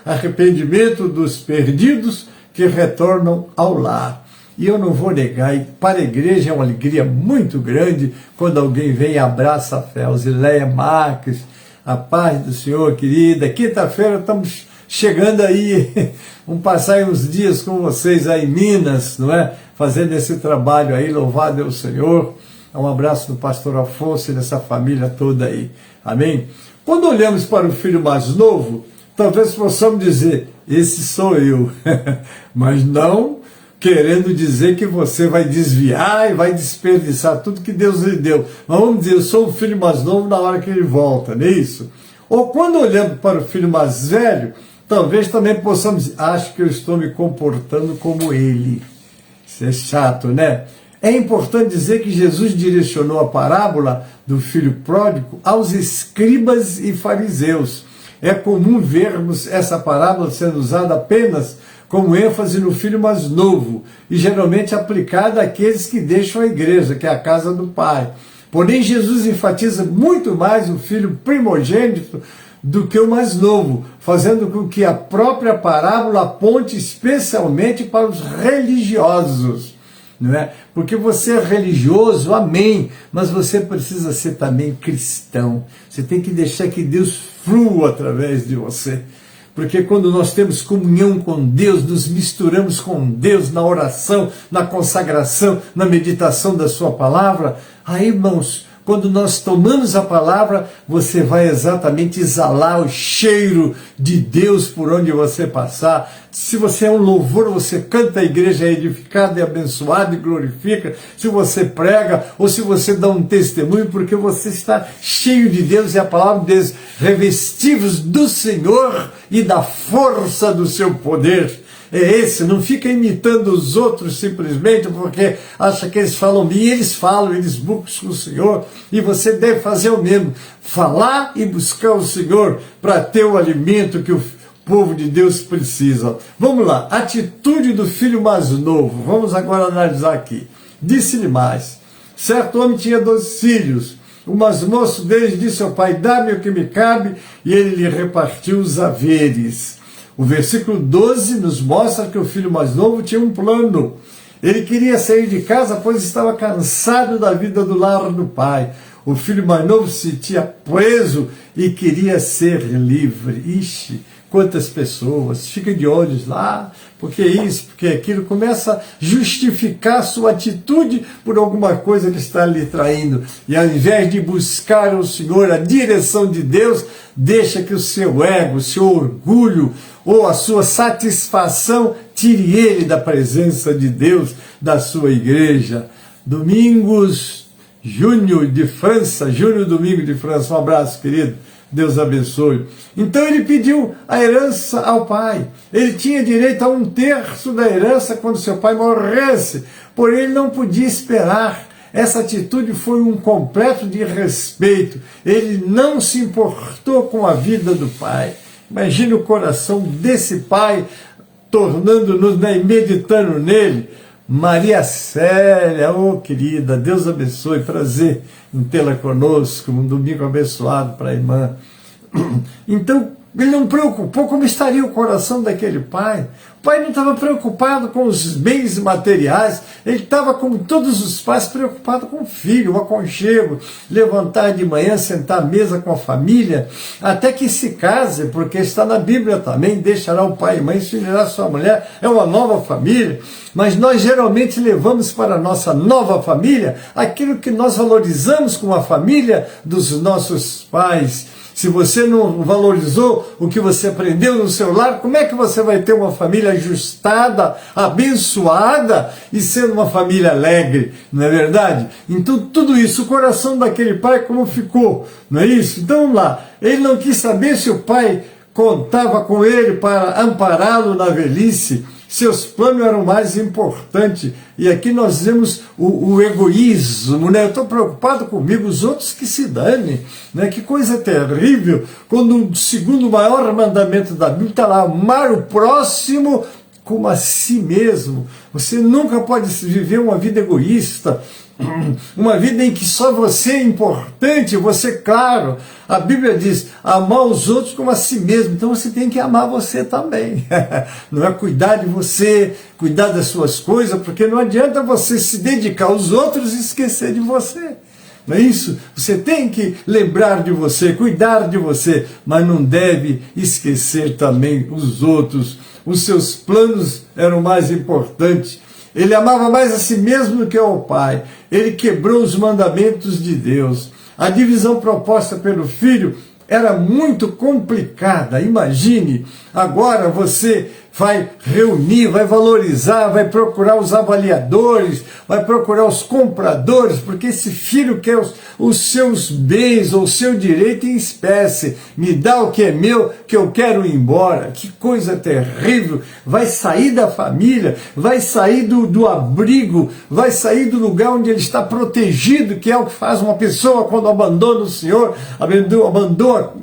arrependimento dos perdidos que retornam ao lar. E eu não vou negar, para a igreja é uma alegria muito grande quando alguém vem e abraça a fé. Zileia Marques, a paz do Senhor, querida. Quinta-feira estamos chegando aí, vamos passar aí uns dias com vocês aí em Minas, não é? Fazendo esse trabalho aí, louvado é o Senhor. Um abraço do pastor Afonso e dessa família toda aí. Amém? Quando olhamos para o filho mais novo, talvez possamos dizer, esse sou eu. Mas não querendo dizer que você vai desviar e vai desperdiçar tudo que Deus lhe deu. Mas vamos dizer, eu sou o filho mais novo na hora que ele volta, não é isso? Ou quando olhamos para o filho mais velho, talvez também possamos dizer, acho que eu estou me comportando como ele. é chato, né? É importante dizer que Jesus direcionou a parábola do filho pródigo aos escribas e fariseus. É comum vermos essa parábola sendo usada apenas como ênfase no filho mais novo e geralmente aplicada àqueles que deixam a igreja, que é a casa do Pai. Porém, Jesus enfatiza muito mais o filho primogênito do que o mais novo, fazendo com que a própria parábola aponte especialmente para os religiosos. Não é? Porque você é religioso, amém, mas você precisa ser também cristão. Você tem que deixar que Deus flua através de você. Porque quando nós temos comunhão com Deus, nos misturamos com Deus na oração, na consagração, na meditação da sua palavra, aí, irmãos, quando nós tomamos a palavra, você vai exatamente exalar o cheiro de Deus por onde você passar. Se você é um louvor, você canta, a igreja é edificada e abençoada e glorifica. Se você prega ou se você dá um testemunho, porque você está cheio de Deus e a palavra de Deus, revestidos do Senhor e da força do seu poder. É esse, não fica imitando os outros simplesmente porque acha que eles falam bem, eles falam, eles buscam o Senhor, e você deve fazer o mesmo, falar e buscar o Senhor para ter o alimento que o povo de Deus precisa. Vamos lá, atitude do filho mais novo, vamos agora analisar aqui. Disse-lhe mais, certo homem tinha 2 filhos, o mais moço deles disse ao pai, dá-me o que me cabe, e ele lhe repartiu os haveres. O versículo 12 nos mostra que o filho mais novo tinha um plano. Ele queria sair de casa, pois estava cansado da vida do lar do pai. O filho mais novo se sentia preso e queria ser livre. Ixi, quantas pessoas ficam de olhos lá, porque isso, porque aquilo, começa a justificar sua atitude por alguma coisa que está lhe traindo. E ao invés de buscar o Senhor, a direção de Deus, deixa que o seu ego, o seu orgulho ou a sua satisfação tire ele da presença de Deus, da sua igreja. Domingos Júnior de França, Júnior Domingo de França, um abraço, querido. Deus abençoe. Então ele pediu a herança ao pai. Ele tinha direito a 1/3 da herança quando seu pai morresse, porém ele não podia esperar. Essa atitude foi um completo desrespeito. Ele não se importou com a vida do pai. Imagine o coração desse pai, tornando-nos, né, meditando nele. Maria Célia, oh querida, Deus abençoe, prazer em tê-la conosco, um domingo abençoado para a irmã. Então, ele não preocupou como estaria o coração daquele pai. O pai não estava preocupado com os bens materiais, ele estava, como todos os pais, preocupado com o filho, o aconchego, levantar de manhã, sentar à mesa com a família, até que se case, porque está na Bíblia também, deixará o pai e mãe, se unirá a sua mulher, é uma nova família. Mas nós geralmente levamos para a nossa nova família aquilo que nós valorizamos com a família dos nossos pais. Se você não valorizou o que você aprendeu no seu lar, como é que você vai ter uma família ajustada, abençoada e sendo uma família alegre, não é verdade? Então tudo isso, o coração daquele pai como ficou, não é isso? Então vamos lá, ele não quis saber se o pai contava com ele para ampará-lo na velhice. Seus planos eram mais importantes. E aqui nós vemos o egoísmo, né? Eu estou preocupado comigo, os outros que se danem, né? Que coisa terrível, quando o segundo maior mandamento da Bíblia está lá, amar o próximo como a si mesmo. Você nunca pode viver uma vida egoísta, uma vida em que só você é importante, você, claro, a Bíblia diz, amar os outros como a si mesmo, então você tem que amar você também, não é cuidar de você, cuidar das suas coisas, porque não adianta você se dedicar aos outros e esquecer de você, não é isso? Você tem que lembrar de você, cuidar de você, mas não deve esquecer também os outros. Os seus planos eram mais importantes. Ele amava mais a si mesmo do que ao pai. Ele quebrou os mandamentos de Deus. A divisão proposta pelo filho era muito complicada. Imagine agora você vai reunir, vai valorizar, vai procurar os avaliadores, vai procurar os compradores, porque esse filho quer os seus bens ou o seu direito em espécie. Me dá o que é meu, que eu quero ir embora. Que coisa terrível! Vai sair da família, vai sair do abrigo, vai sair do lugar onde ele está protegido, que é o que faz uma pessoa quando abandona o Senhor,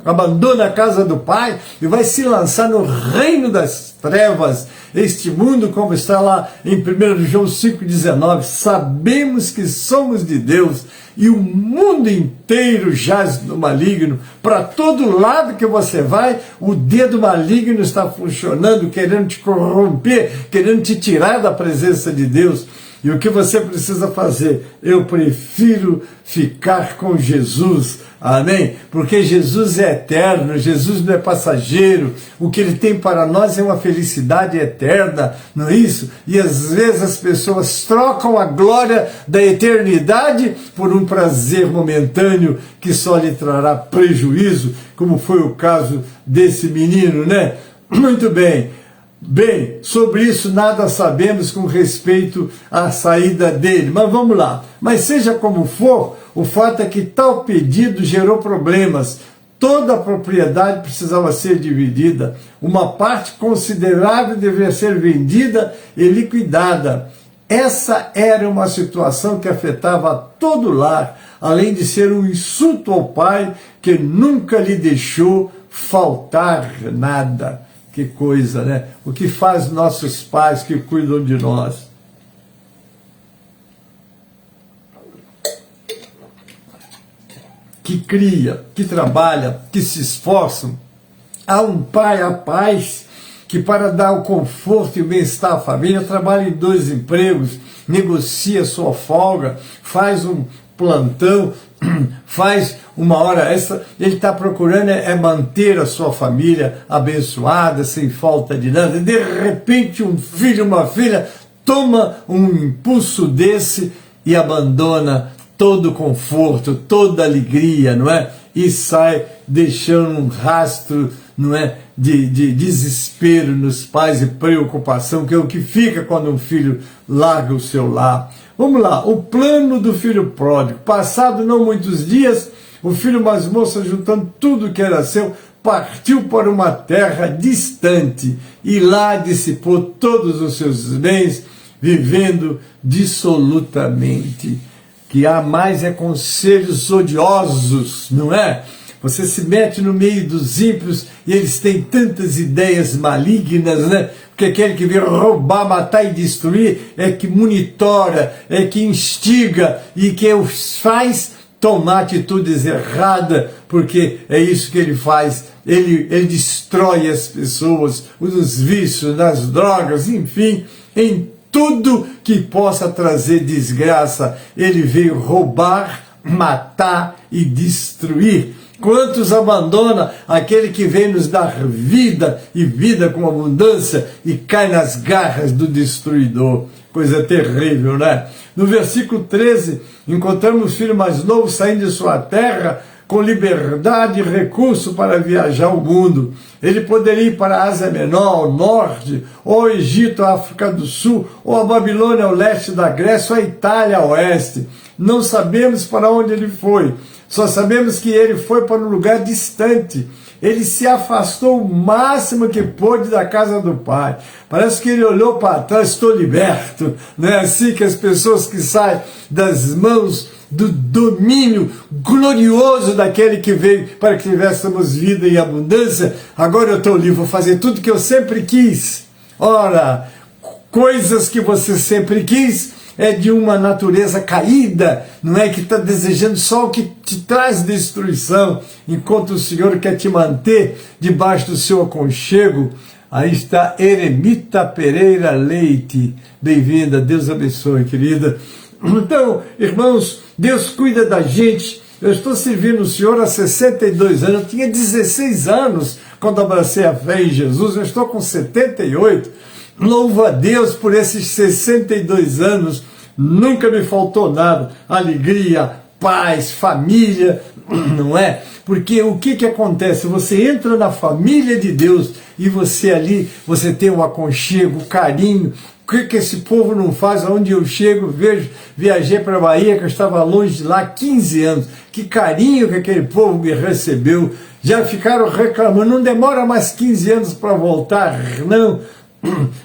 abandona a casa do Pai, e vai se lançar no reino das trevas. Este mundo, como está lá em 1 João 5,19, sabemos que somos de Deus, e o mundo inteiro jaz no maligno. Para todo lado que você vai, o dedo maligno está funcionando, querendo te corromper, querendo te tirar da presença de Deus. E o que você precisa fazer? Eu prefiro ficar com Jesus, amém? Porque Jesus é eterno, Jesus não é passageiro, o que Ele tem para nós é uma felicidade eterna, não é isso? E às vezes as pessoas trocam a glória da eternidade por um prazer momentâneo que só lhe trará prejuízo, como foi o caso desse menino, né? Muito bem. Bem, sobre isso nada sabemos com respeito à saída dele, mas vamos lá. Mas seja como for, o fato é que tal pedido gerou problemas. Toda a propriedade precisava ser dividida, uma parte considerável deveria ser vendida e liquidada. Essa era uma situação que afetava todo o lar, além de ser um insulto ao pai que nunca lhe deixou faltar nada. Que coisa, né? O que faz nossos pais que cuidam de nós? Que cria, que trabalha, que se esforçam. Há um pai, há pais que para dar o conforto e o bem-estar à família trabalha em 2 empregos, negocia sua folga, faz um plantão, faz uma hora extra, ele está procurando manter a sua família abençoada, sem falta de nada. E de repente um filho, uma filha, toma um impulso desse e abandona todo o conforto, toda a alegria, não é? E sai deixando um rastro, não é? De desespero nos pais e preocupação, que é o que fica quando um filho larga o seu lar. Vamos lá, o plano do filho pródigo. Passado não muitos dias, o filho mais moço, juntando tudo que era seu, partiu para uma terra distante e lá dissipou todos os seus bens, vivendo dissolutamente. Que há mais conselhos odiosos, não é? Você se mete no meio dos ímpios e eles têm tantas ideias malignas, né? Porque aquele que vem roubar, matar e destruir é que monitora, é que instiga e que os faz tomar atitudes erradas, porque é isso que ele faz. Ele destrói as pessoas, nos vícios, nas drogas, enfim, em tudo que possa trazer desgraça. Ele veio roubar, matar e destruir. Quantos abandona aquele que vem nos dar vida e vida com abundância e cai nas garras do destruidor? Coisa terrível, né? No versículo 13, encontramos o filho mais novo saindo de sua terra com liberdade e recurso para viajar o mundo. Ele poderia ir para a Ásia Menor, ao norte, ou ao Egito, à África do Sul, ou a Babilônia, ao leste da Grécia, ou a Itália, ao oeste. Não sabemos para onde ele foi. Só sabemos que ele foi para um lugar distante. Ele se afastou o máximo que pôde da casa do Pai. Parece que ele olhou para trás, estou liberto. Não é assim que as pessoas que saem das mãos do domínio glorioso daquele que veio para que tivéssemos vida e abundância, agora eu estou livre, vou fazer tudo que eu sempre quis. Ora, coisas que você sempre quis é de uma natureza caída, não é? Que está desejando só o que te traz destruição, enquanto o Senhor quer te manter debaixo do seu aconchego. Aí está Eremita Pereira Leite, bem-vinda, Deus abençoe, querida. Então, irmãos, Deus cuida da gente. Eu estou servindo o Senhor há 62 anos, eu tinha 16 anos quando abracei a fé em Jesus, eu estou com 78, louvo a Deus por esses 62 anos, nunca me faltou nada, alegria, paz, família, não é? Porque o que acontece? Você entra na família de Deus e você ali, você tem um aconchego, carinho. O que esse povo não faz? Onde eu chego, viajei para a Bahia, que eu estava longe de lá 15 anos. Que carinho que aquele povo me recebeu. Já ficaram reclamando, não demora mais 15 anos para voltar, não.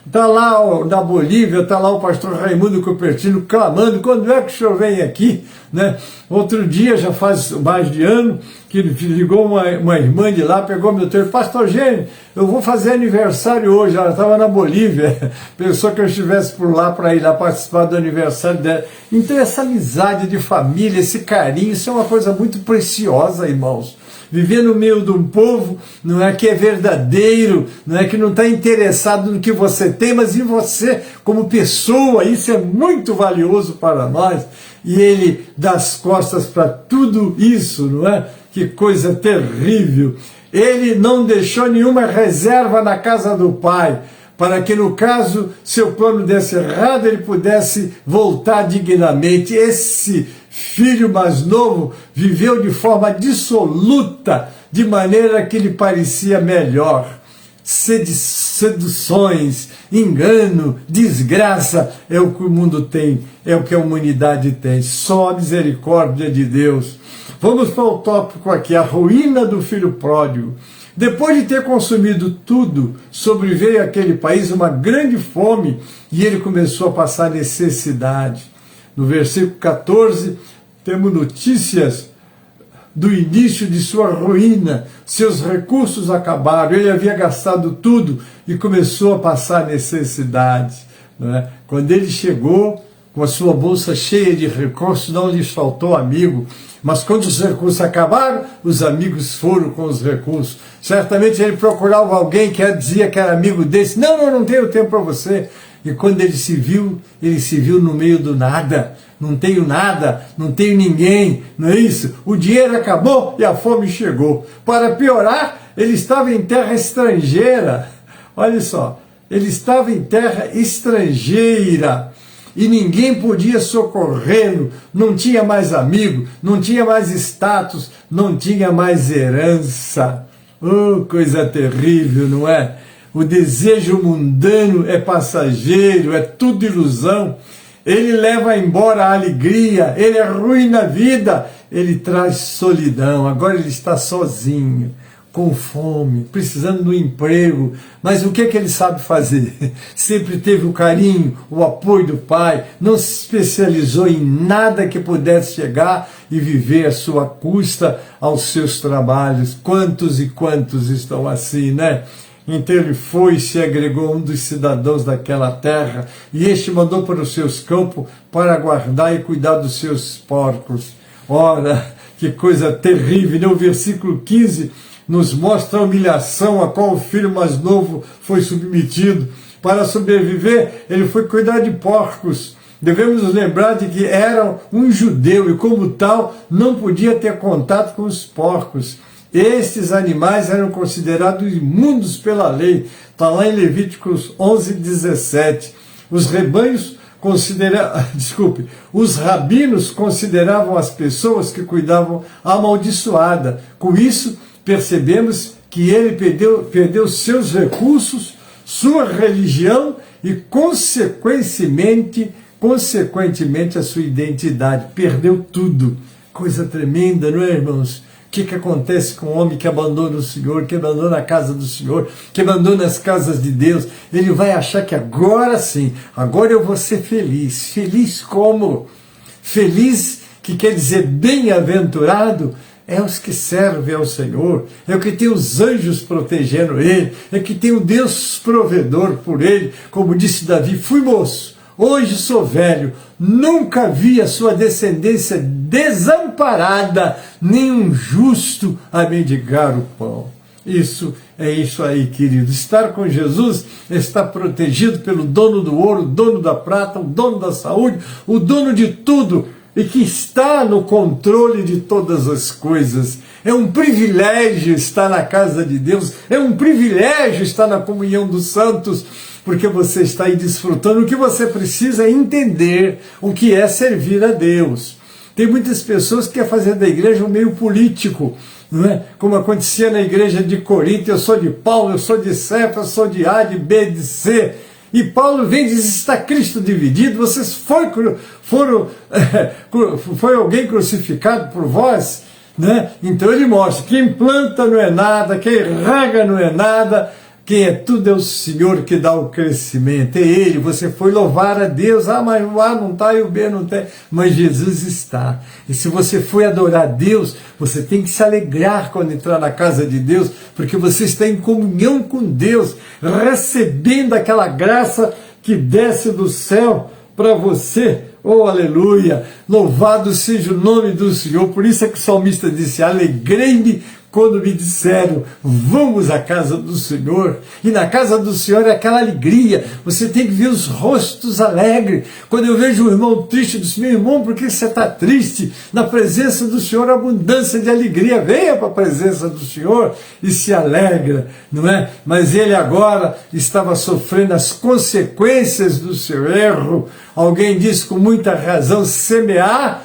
Está lá na Bolívia, está lá o pastor Raimundo Cupertino clamando, quando é que o senhor vem aqui? Né? Outro dia, já faz mais de ano, que ligou uma irmã de lá, pegou meu telefone, pastor Gênio, eu vou fazer aniversário hoje, ela estava na Bolívia, pensou que eu estivesse por lá para ir lá participar do aniversário dela. Então essa amizade de família, esse carinho, isso é uma coisa muito preciosa, irmãos. Viver no meio de um povo, não é que é verdadeiro, não é que não está interessado no que você tem, mas em você como pessoa, isso é muito valioso para nós. E ele dá as costas para tudo isso, não é? Que coisa terrível. Ele não deixou nenhuma reserva na casa do pai, para que no caso seu plano desse errado, ele pudesse voltar dignamente. Esse filho mais novo viveu de forma dissoluta, de maneira que lhe parecia melhor. Seduções, engano, desgraça, é o que o mundo tem, é o que a humanidade tem, só a misericórdia de Deus. Vamos para o tópico aqui, a ruína do filho pródigo. Depois de ter consumido tudo, sobreveio àquele país uma grande fome e ele começou a passar necessidade. No versículo 14, temos notícias do início de sua ruína. Seus recursos acabaram, ele havia gastado tudo e começou a passar necessidade. Não é? Quando ele chegou com a sua bolsa cheia de recursos, não lhe faltou amigo. Mas quando os recursos acabaram, os amigos foram com os recursos. Certamente ele procurava alguém que dizia que era amigo desse. Não tenho tempo para você. E quando ele se viu no meio do nada. Não tenho nada, não tenho ninguém, não é isso? O dinheiro acabou e a fome chegou. Para piorar, ele estava em terra estrangeira. Olha só, ele estava em terra estrangeira. E ninguém podia socorrê-lo, não tinha mais amigo, não tinha mais status, não tinha mais herança. Oh, coisa terrível, não é? O desejo mundano é passageiro, é tudo ilusão. Ele leva embora a alegria, ele arruina a vida, ele traz solidão. Agora ele está sozinho, com fome, precisando de um emprego. Mas o que ele sabe fazer? Sempre teve o carinho, o apoio do pai, não se especializou em nada que pudesse chegar e viver à sua custa aos seus trabalhos. Quantos e quantos estão assim, né? Então ele foi e se agregou um dos cidadãos daquela terra, e este mandou para os seus campos para guardar e cuidar dos seus porcos. Ora, que coisa terrível, né? O versículo 15 nos mostra a humilhação a qual o filho mais novo foi submetido. Para sobreviver, ele foi cuidar de porcos. Devemos nos lembrar de que era um judeu e, como tal, não podia ter contato com os porcos. Estes animais eram considerados imundos pela lei. Está lá em Levíticos 11:17. Os rebanhos os rabinos consideravam as pessoas que cuidavam amaldiçoada. Com isso, percebemos que ele perdeu seus recursos, sua religião e, consequentemente, a sua identidade. Perdeu tudo. Coisa tremenda, não é, irmãos? O que acontece com o homem que abandona o Senhor, que abandona a casa do Senhor, que abandona as casas de Deus? Ele vai achar que agora sim, agora eu vou ser feliz. Feliz como? Feliz, que quer dizer bem-aventurado, é os que servem ao Senhor, é o que tem os anjos protegendo ele, é que tem o Deus provedor por ele. Como disse Davi, fui moço, hoje sou velho, nunca vi a sua descendência desamparada, nem um justo a mendigar o pão. Isso aí, querido. Estar com Jesus é estar protegido pelo dono do ouro, o dono da prata, o dono da saúde, o dono de tudo, e que está no controle de todas as coisas. É um privilégio estar na casa de Deus, é um privilégio estar na comunhão dos santos, porque você está aí desfrutando. O que você precisa é entender o que é servir a Deus. Tem muitas pessoas que querem fazer da igreja um meio político, não é? Como acontecia na igreja de Corinto: eu sou de Paulo, eu sou de Cefas, eu sou de A, de B, de C. E Paulo vem e diz: está Cristo dividido, vocês foi alguém crucificado por vós, né? Então ele mostra: quem planta não é nada, quem rega não é nada, quem é tudo é o Senhor que dá o crescimento, é Ele. Você foi louvar a Deus: mas o A não está e o B não tem, mas Jesus está. E se você foi adorar a Deus, você tem que se alegrar quando entrar na casa de Deus, porque você está em comunhão com Deus, recebendo aquela graça que desce do céu para você. Oh, aleluia! Louvado seja o nome do Senhor. Por isso é que o salmista disse: alegrei-me quando me disseram, vamos à casa do Senhor. E na casa do Senhor é aquela alegria. Você tem que ver os rostos alegres. Quando eu vejo um irmão triste, eu disse: meu irmão, por que você está triste? Na presença do Senhor, abundância de alegria. Venha para a presença do Senhor e se alegra, não é? Mas ele agora estava sofrendo as consequências do seu erro. Alguém disse com muita razão: semear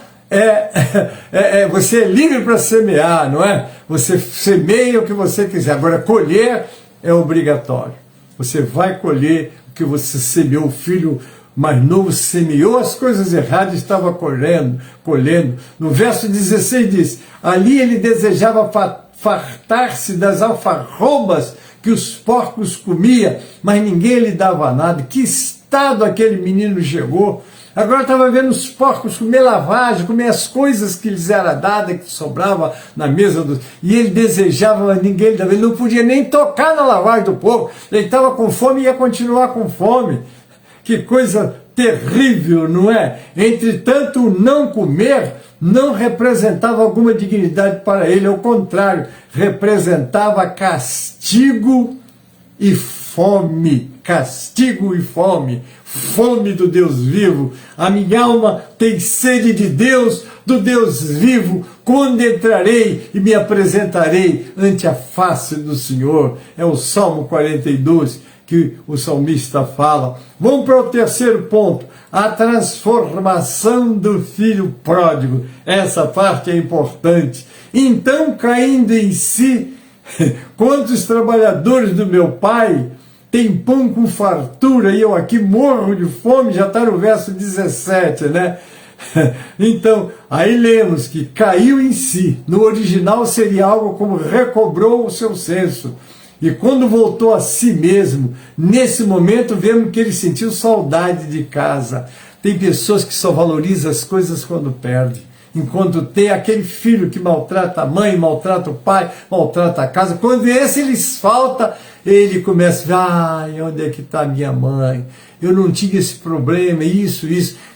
você é livre para semear, não é? Você semeia o que você quiser. Agora, colher é obrigatório. Você vai colher o que você semeou. O filho mais novo semeou as coisas erradas e estava colhendo. No verso 16 diz: ali ele desejava fartar-se das alfarrobas que os porcos comiam, mas ninguém lhe dava nada. Que estado aquele menino chegou! Agora estava vendo os porcos comer lavagem, comer as coisas que lhes era dada, que sobrava na mesa dos... E ele desejava, mas ninguém lhe dava. Ele não podia nem tocar na lavagem do porco. Ele estava com fome e ia continuar com fome. Que coisa terrível, não é? Entretanto, o não comer não representava alguma dignidade para ele. Ao contrário, representava castigo e fome. Castigo e fome. Fome do Deus vivo. A minha alma tem sede de Deus, do Deus vivo. Quando entrarei e me apresentarei ante a face do Senhor. É o Salmo 42 que o salmista fala. Vamos para o terceiro ponto: a transformação do filho pródigo. Essa parte é importante. Então, caindo em si, quantos trabalhadores do meu pai tem pão com fartura e eu aqui morro de fome? Já está no verso 17, né? Então, aí lemos que caiu em si. No original seria algo como recobrou o seu senso. E quando voltou a si mesmo, nesse momento vemos que ele sentiu saudade de casa. Tem pessoas que só valorizam as coisas quando perdem. Enquanto tem aquele filho que maltrata a mãe, maltrata o pai, maltrata a casa, quando esse lhes falta, ele começa a ver: onde é que está minha mãe? Eu não tinha esse problema, isso.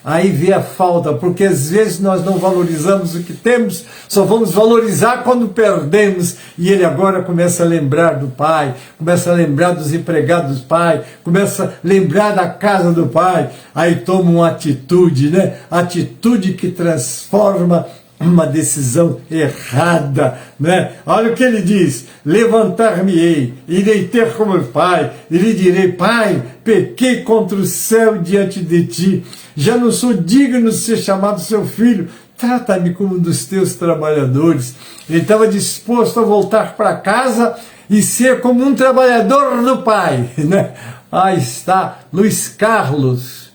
Aí vê a falta, porque às vezes nós não valorizamos o que temos, só vamos valorizar quando perdemos. E ele agora começa a lembrar do pai, começa a lembrar dos empregados do pai, começa a lembrar da casa do pai. Aí toma uma atitude, né? Atitude que transforma uma decisão errada, né? Olha o que ele diz: levantar-me-ei, irei ter como pai, e lhe direi: pai, pequei contra o céu diante de ti, já não sou digno de ser chamado seu filho, trata-me como um dos teus trabalhadores. Ele estava disposto a voltar para casa e ser como um trabalhador do pai, né? Aí está Luiz Carlos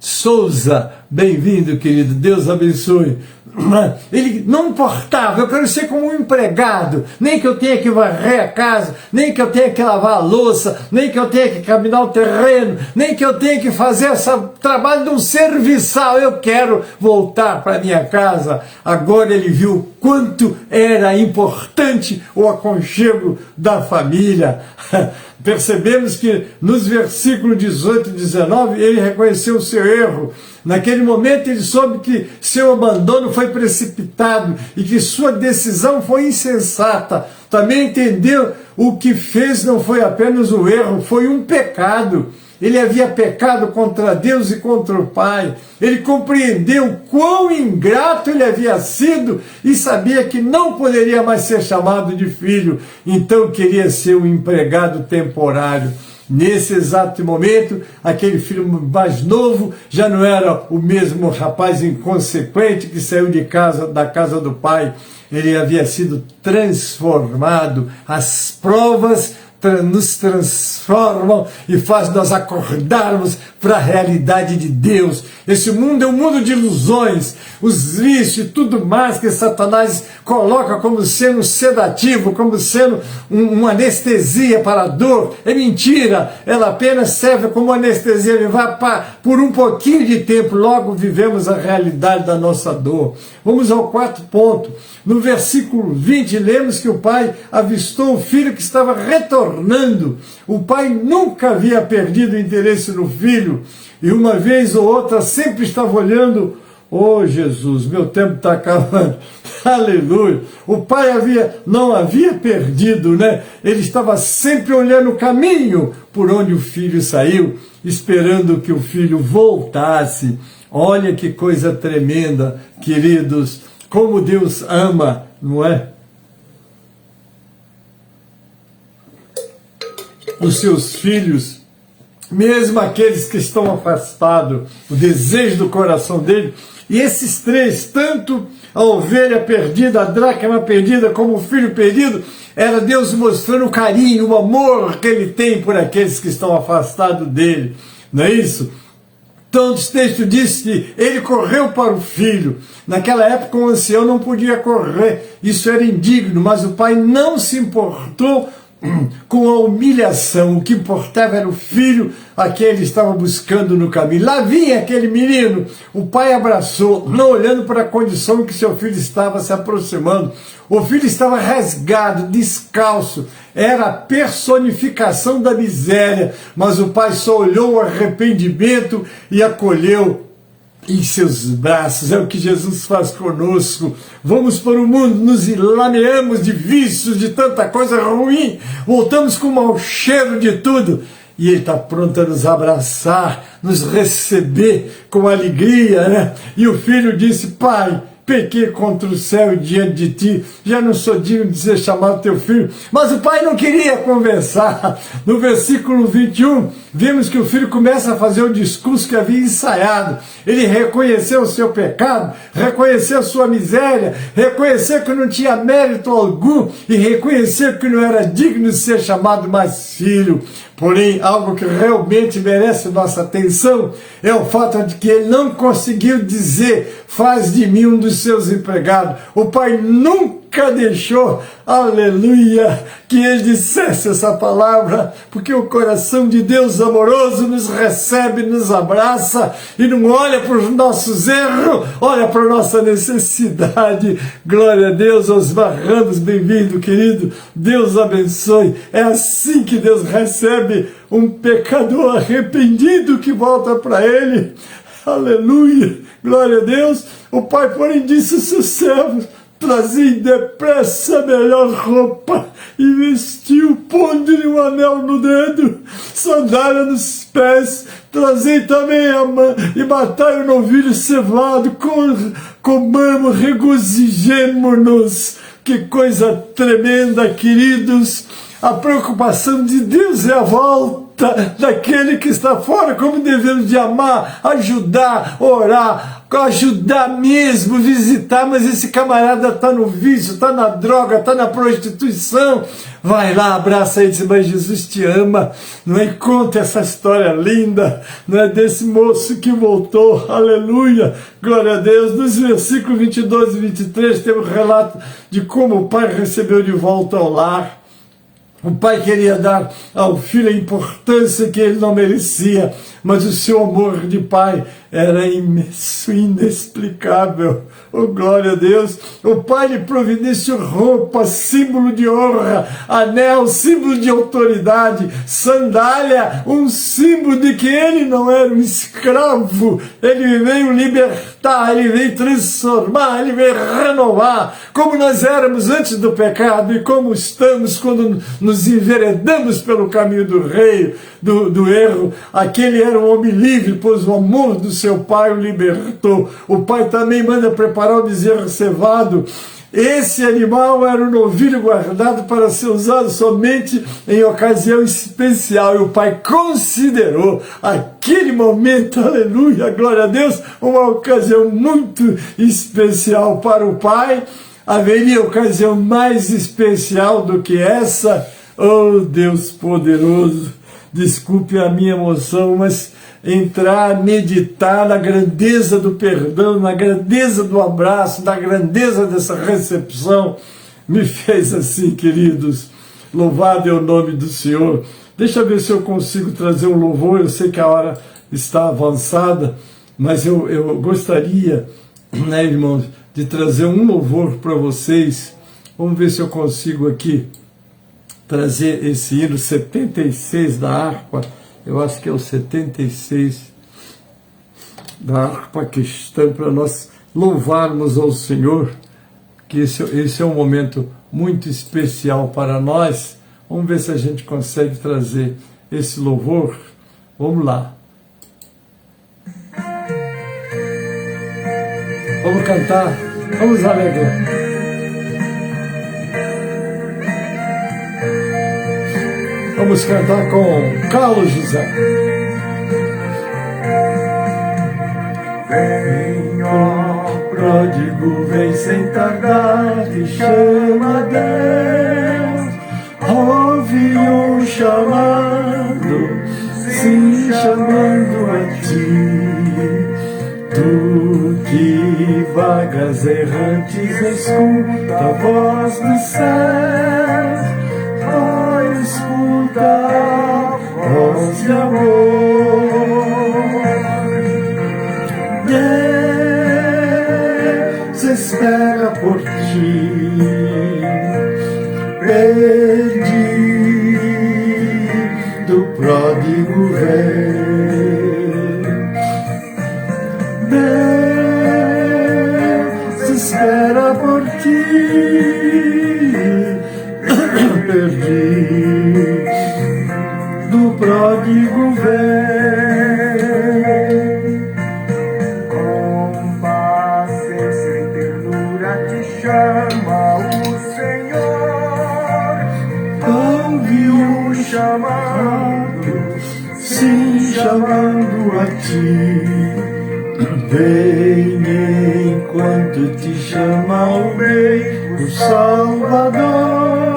Souza, bem-vindo, querido, Deus abençoe. Ele não importava: eu quero ser como um empregado, nem que eu tenha que varrer a casa, nem que eu tenha que lavar a louça, nem que eu tenha que caminhar o terreno, nem que eu tenha que fazer esse trabalho de um serviçal. Eu quero voltar para minha casa. Agora ele viu quanto era importante o aconchego da família. Percebemos que nos versículos 18 e 19 ele reconheceu o seu erro. Naquele momento ele soube que seu abandono foi precipitado e que sua decisão foi insensata. Também entendeu o que fez não foi apenas um erro, foi um pecado. Ele havia pecado contra Deus e contra o Pai. Ele compreendeu quão ingrato ele havia sido e sabia que não poderia mais ser chamado de filho. Então queria ser um empregado temporário. Nesse exato momento, aquele filho mais novo já não era o mesmo rapaz inconsequente que saiu da casa do pai. Ele havia sido transformado. As provas nos transformam e faz nós acordarmos para a realidade de Deus. Esse mundo é um mundo de ilusões, os vícios e tudo mais que Satanás coloca como sendo sedativo, como sendo uma anestesia para a dor. É mentira, ela apenas serve como anestesia, ele vai por um pouquinho de tempo, logo vivemos a realidade da nossa dor. Vamos ao quarto ponto. No versículo 20, lemos que o pai avistou o filho que estava retornando. O pai nunca havia perdido o interesse no filho, e uma vez ou outra sempre estava olhando. Oh Jesus, meu tempo está acabando. Aleluia. O pai não havia perdido, né? Ele estava sempre olhando o caminho por onde o filho saiu, esperando que o filho voltasse. Olha que coisa tremenda, queridos. Como Deus ama, não é? Os seus filhos, mesmo aqueles que estão afastados, o desejo do coração dele. E esses três, tanto a ovelha perdida, a dracma perdida, como o filho perdido, era Deus mostrando o carinho, o amor que ele tem por aqueles que estão afastados dele. Não é isso? Então, o texto diz que ele correu para o filho. Naquela época, o ancião não podia correr, isso era indigno, mas o pai não se importou com a humilhação. O que importava era o filho a quem ele estava buscando no caminho. Lá vinha aquele menino, o pai abraçou, não olhando para a condição em que seu filho estava se aproximando. O filho estava rasgado, descalço, era a personificação da miséria, mas o pai só olhou o arrependimento e acolheu em seus braços. É o que Jesus faz conosco. Vamos para o mundo, nos lameamos de vícios, de tanta coisa ruim, voltamos com o mau cheiro de tudo, e ele está pronto a nos abraçar, nos receber com alegria, né? E o filho disse: pai, pequei contra o céu e diante de ti, já não sou digno de ser chamado teu filho. Mas o pai não queria conversar. No versículo 21, vemos que o filho começa a fazer o discurso que havia ensaiado. Ele reconheceu o seu pecado, reconheceu a sua miséria, reconheceu que não tinha mérito algum e reconheceu que não era digno de ser chamado mais filho. Porém, algo que realmente merece nossa atenção é o fato de que ele não conseguiu dizer: faz de mim um dos seus empregados. O pai nunca deixou, aleluia, que ele dissesse essa palavra, porque o coração de Deus amoroso nos recebe, nos abraça e não olha para os nossos erros, olha para a nossa necessidade. Glória a Deus. Osmar Ramos, bem-vindo, querido. Deus abençoe. É assim que Deus recebe um pecador arrependido que volta para ele. Aleluia. Glória a Deus. O pai, porém, disse aos seus servos: trazei depressa a melhor roupa e vestiu, pondo-lhe um anel no dedo, sandália nos pés, trazei também a mãe e matai o novilho cevado, comamos, regozijemo-nos. Que coisa tremenda, queridos! A preocupação de Deus é a volta daquele que está fora, como devemos de amar, ajudar, orar, ajudar mesmo, visitar, mas esse camarada está no vício, está na droga, está na prostituição. Vai lá, abraça ele e diz: mas Jesus te ama. Não é? E conta essa história linda, não é, desse moço que voltou. Aleluia, glória a Deus. Nos versículos 22 e 23 tem um relato de como o pai recebeu de volta ao lar. O pai queria dar ao filho a importância que ele não merecia, mas o seu amor de pai era imenso, inexplicável. Oh, glória a Deus! O pai lhe providenciou roupa, símbolo de honra, anel, símbolo de autoridade, sandália, um símbolo de que ele não era um escravo. Ele veio libertar, ele veio transformar, ele veio renovar, como nós éramos antes do pecado e como estamos quando nos enveredamos pelo caminho do rei, do erro. Aquele era era um homem livre, pois o amor do seu pai o libertou. O pai também manda preparar o bezerro cevado. Esse animal era um novilho guardado para ser usado somente em ocasião especial. E o pai considerou aquele momento, aleluia, glória a Deus, uma ocasião muito especial para o pai. Haveria ocasião mais especial do que essa? Oh, Deus poderoso, desculpe a minha emoção, mas entrar, meditar na grandeza do perdão, na grandeza do abraço, na grandeza dessa recepção, me fez assim, queridos. Louvado é o nome do Senhor. Deixa eu ver se eu consigo trazer um louvor. Eu sei que a hora está avançada, mas eu gostaria, né, irmãos, de trazer um louvor para vocês. Vamos ver se eu consigo aqui trazer esse hino 76 da harpa. Eu acho que é o 76 da harpa cristã, para nós louvarmos ao Senhor, que esse é um momento muito especial para nós. Vamos ver se a gente consegue trazer esse louvor. Vamos lá. Vamos cantar, vamos alegrar. Vamos cantar com Carlos José. Vem, ó pródigo, vem sem tardar, te chama Deus. Ouve um chamado, sim, chamando a ti. Tu que vagas errantes, escuta a voz do céu. Escuta a voz de amor. Deus espera por ti, perdido pródigo vem. Deus espera por ti, perdido pródigo vem. Com paciência e ternura te chama o Senhor. Ouve o chamado, sim, chamando a ti. Vem enquanto te chama o Rei, o Salvador.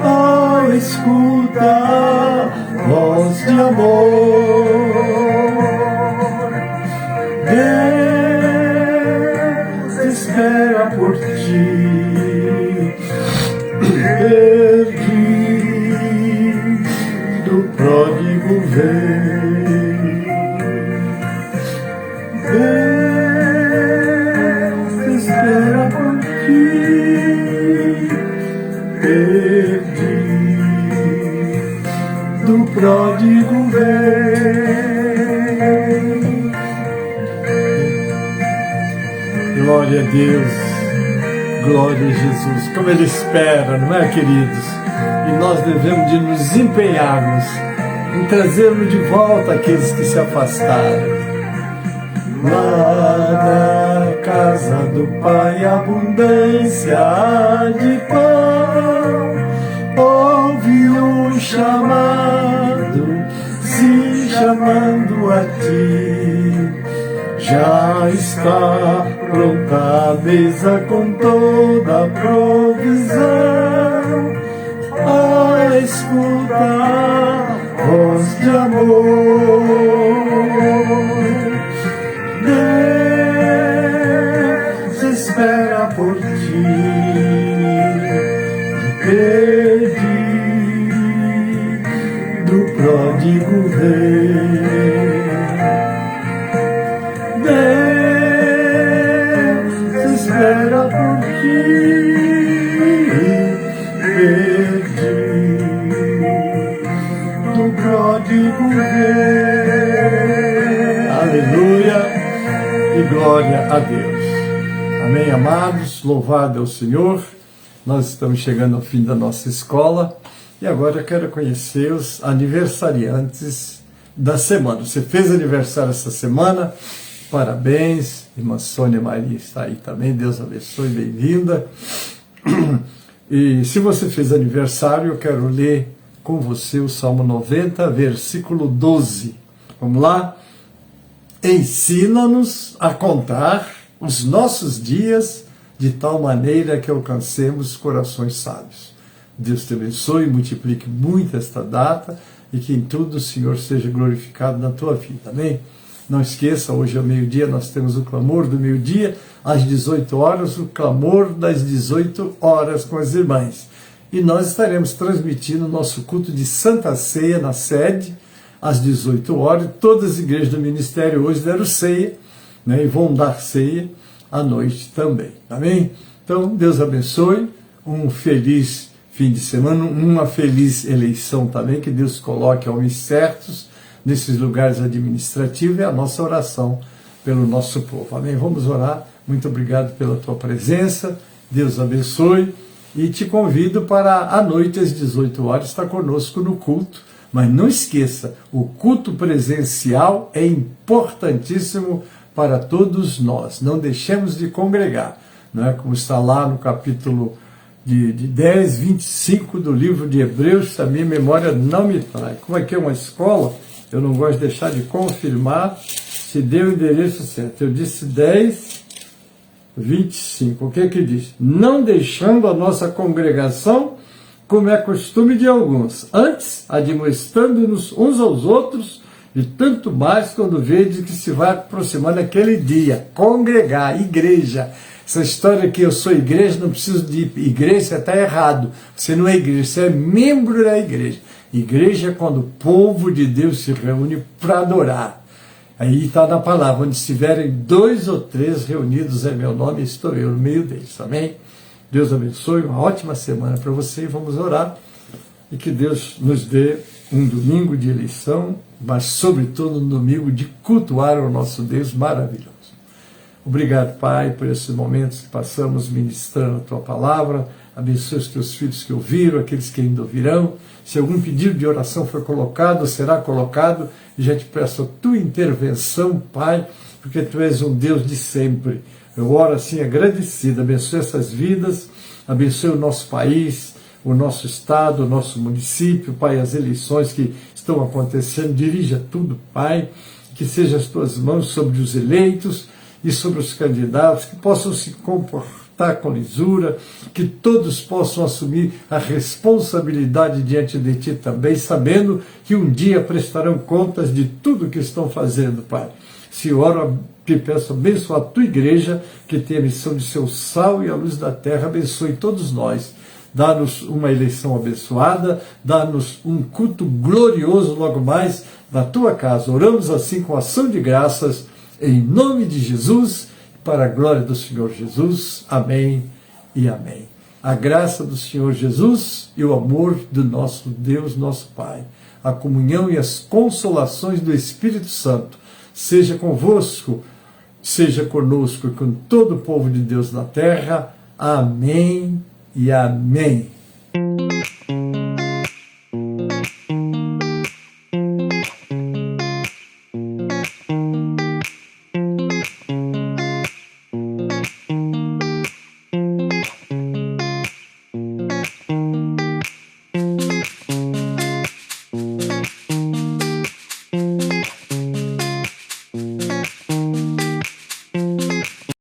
Oh, escuta a voz de amor. Deus espera por ti, perdido pródigo vem. Deus espera por ti, perdido pródigo vem. Glória a Deus, glória a Jesus, como Ele espera, não é, queridos? E nós devemos de nos empenharmos em trazê-lo de volta aqueles que se afastaram. Lá na casa do Pai abundância há de pão. Ouve um chamado, sim, chamando a ti. Já está pronta a mesa com toda a provisão. A escutar voz de amor. Deus espera por ti, perdido pródigo vem. Deus espera por ti, perdido pródigo vem. Aleluia e glória a Deus. Amém, amados? Louvado é o Senhor. Nós estamos chegando ao fim da nossa escola e agora eu quero conhecer os aniversariantes da semana. Você fez aniversário essa semana? Parabéns. Irmã Sônia Maria está aí também. Deus abençoe, bem-vinda. E se você fez aniversário, eu quero ler com você o Salmo 90, versículo 12. Vamos lá? Ensina-nos a contar os nossos dias de tal maneira que alcancemos corações sábios. Deus te abençoe e multiplique muito esta data e que em tudo o Senhor seja glorificado na tua vida. Amém? Não esqueça, hoje ao meio-dia nós temos o clamor do meio-dia, às 18 horas, o clamor das 18 horas com as irmãs. E nós estaremos transmitindo o nosso culto de Santa Ceia na sede, às 18 horas. Todas as igrejas do ministério hoje deram ceia, né, e vão dar ceia à noite também. Amém? Então, Deus abençoe, um feliz fim de semana, uma feliz eleição também, que Deus coloque homens certos nesses lugares administrativos, é a nossa oração pelo nosso povo. Amém? Vamos orar. Muito obrigado pela tua presença, Deus abençoe, e te convido para à noite às 18 horas estar conosco no culto, mas não esqueça, o culto presencial é importantíssimo para todos nós, não deixemos de congregar, não é? Como está lá no capítulo de 10, 25 do livro de Hebreus, a minha memória não me trai. Como aqui é uma escola, eu não gosto de deixar de confirmar se deu o endereço certo. Eu disse 10, 25. O que que diz? Não deixando a nossa congregação, como é costume de alguns, antes admoestando-nos uns aos outros, e tanto mais quando vedes que se vai aproximando aquele dia. Congregar, igreja. Essa história que eu sou igreja, não preciso de igreja, está errado. Você não é igreja, você é membro da igreja. Igreja é quando o povo de Deus se reúne para adorar. Aí está na palavra, onde estiverem 2 ou 3 reunidos em meu nome, estou eu no meio deles. Amém? Deus abençoe, uma ótima semana para você, e vamos orar. E que Deus nos dê um domingo de eleição, mas sobretudo um domingo de cultuar o nosso Deus maravilhoso. Obrigado, Pai, por esses momentos que passamos ministrando a Tua Palavra. Abençoe os Teus filhos que ouviram, aqueles que ainda ouvirão. Se algum pedido de oração for colocado, será colocado. E já te peço a Tua intervenção, Pai, porque Tu és um Deus de sempre. Eu oro assim agradecido. Abençoe essas vidas, abençoe o nosso país, o nosso estado, o nosso município, Pai, as eleições que estão acontecendo. Dirija tudo, Pai, que sejam as Tuas mãos sobre os eleitos e sobre os candidatos, que possam se comportar com lisura, que todos possam assumir a responsabilidade diante de Ti também, sabendo que um dia prestarão contas de tudo que estão fazendo, Pai. Se oro, te peço, abençoa a Tua igreja, que tem a missão de ser o sal e a luz da terra. Abençoe todos nós. Dá-nos uma eleição abençoada, dá-nos um culto glorioso logo mais na Tua casa. Oramos assim com ação de graças, em nome de Jesus, para a glória do Senhor Jesus. Amém e amém. A graça do Senhor Jesus e o amor do nosso Deus, nosso Pai, a comunhão e as consolações do Espírito Santo, seja convosco, seja conosco e com todo o povo de Deus na terra. Amém e amém.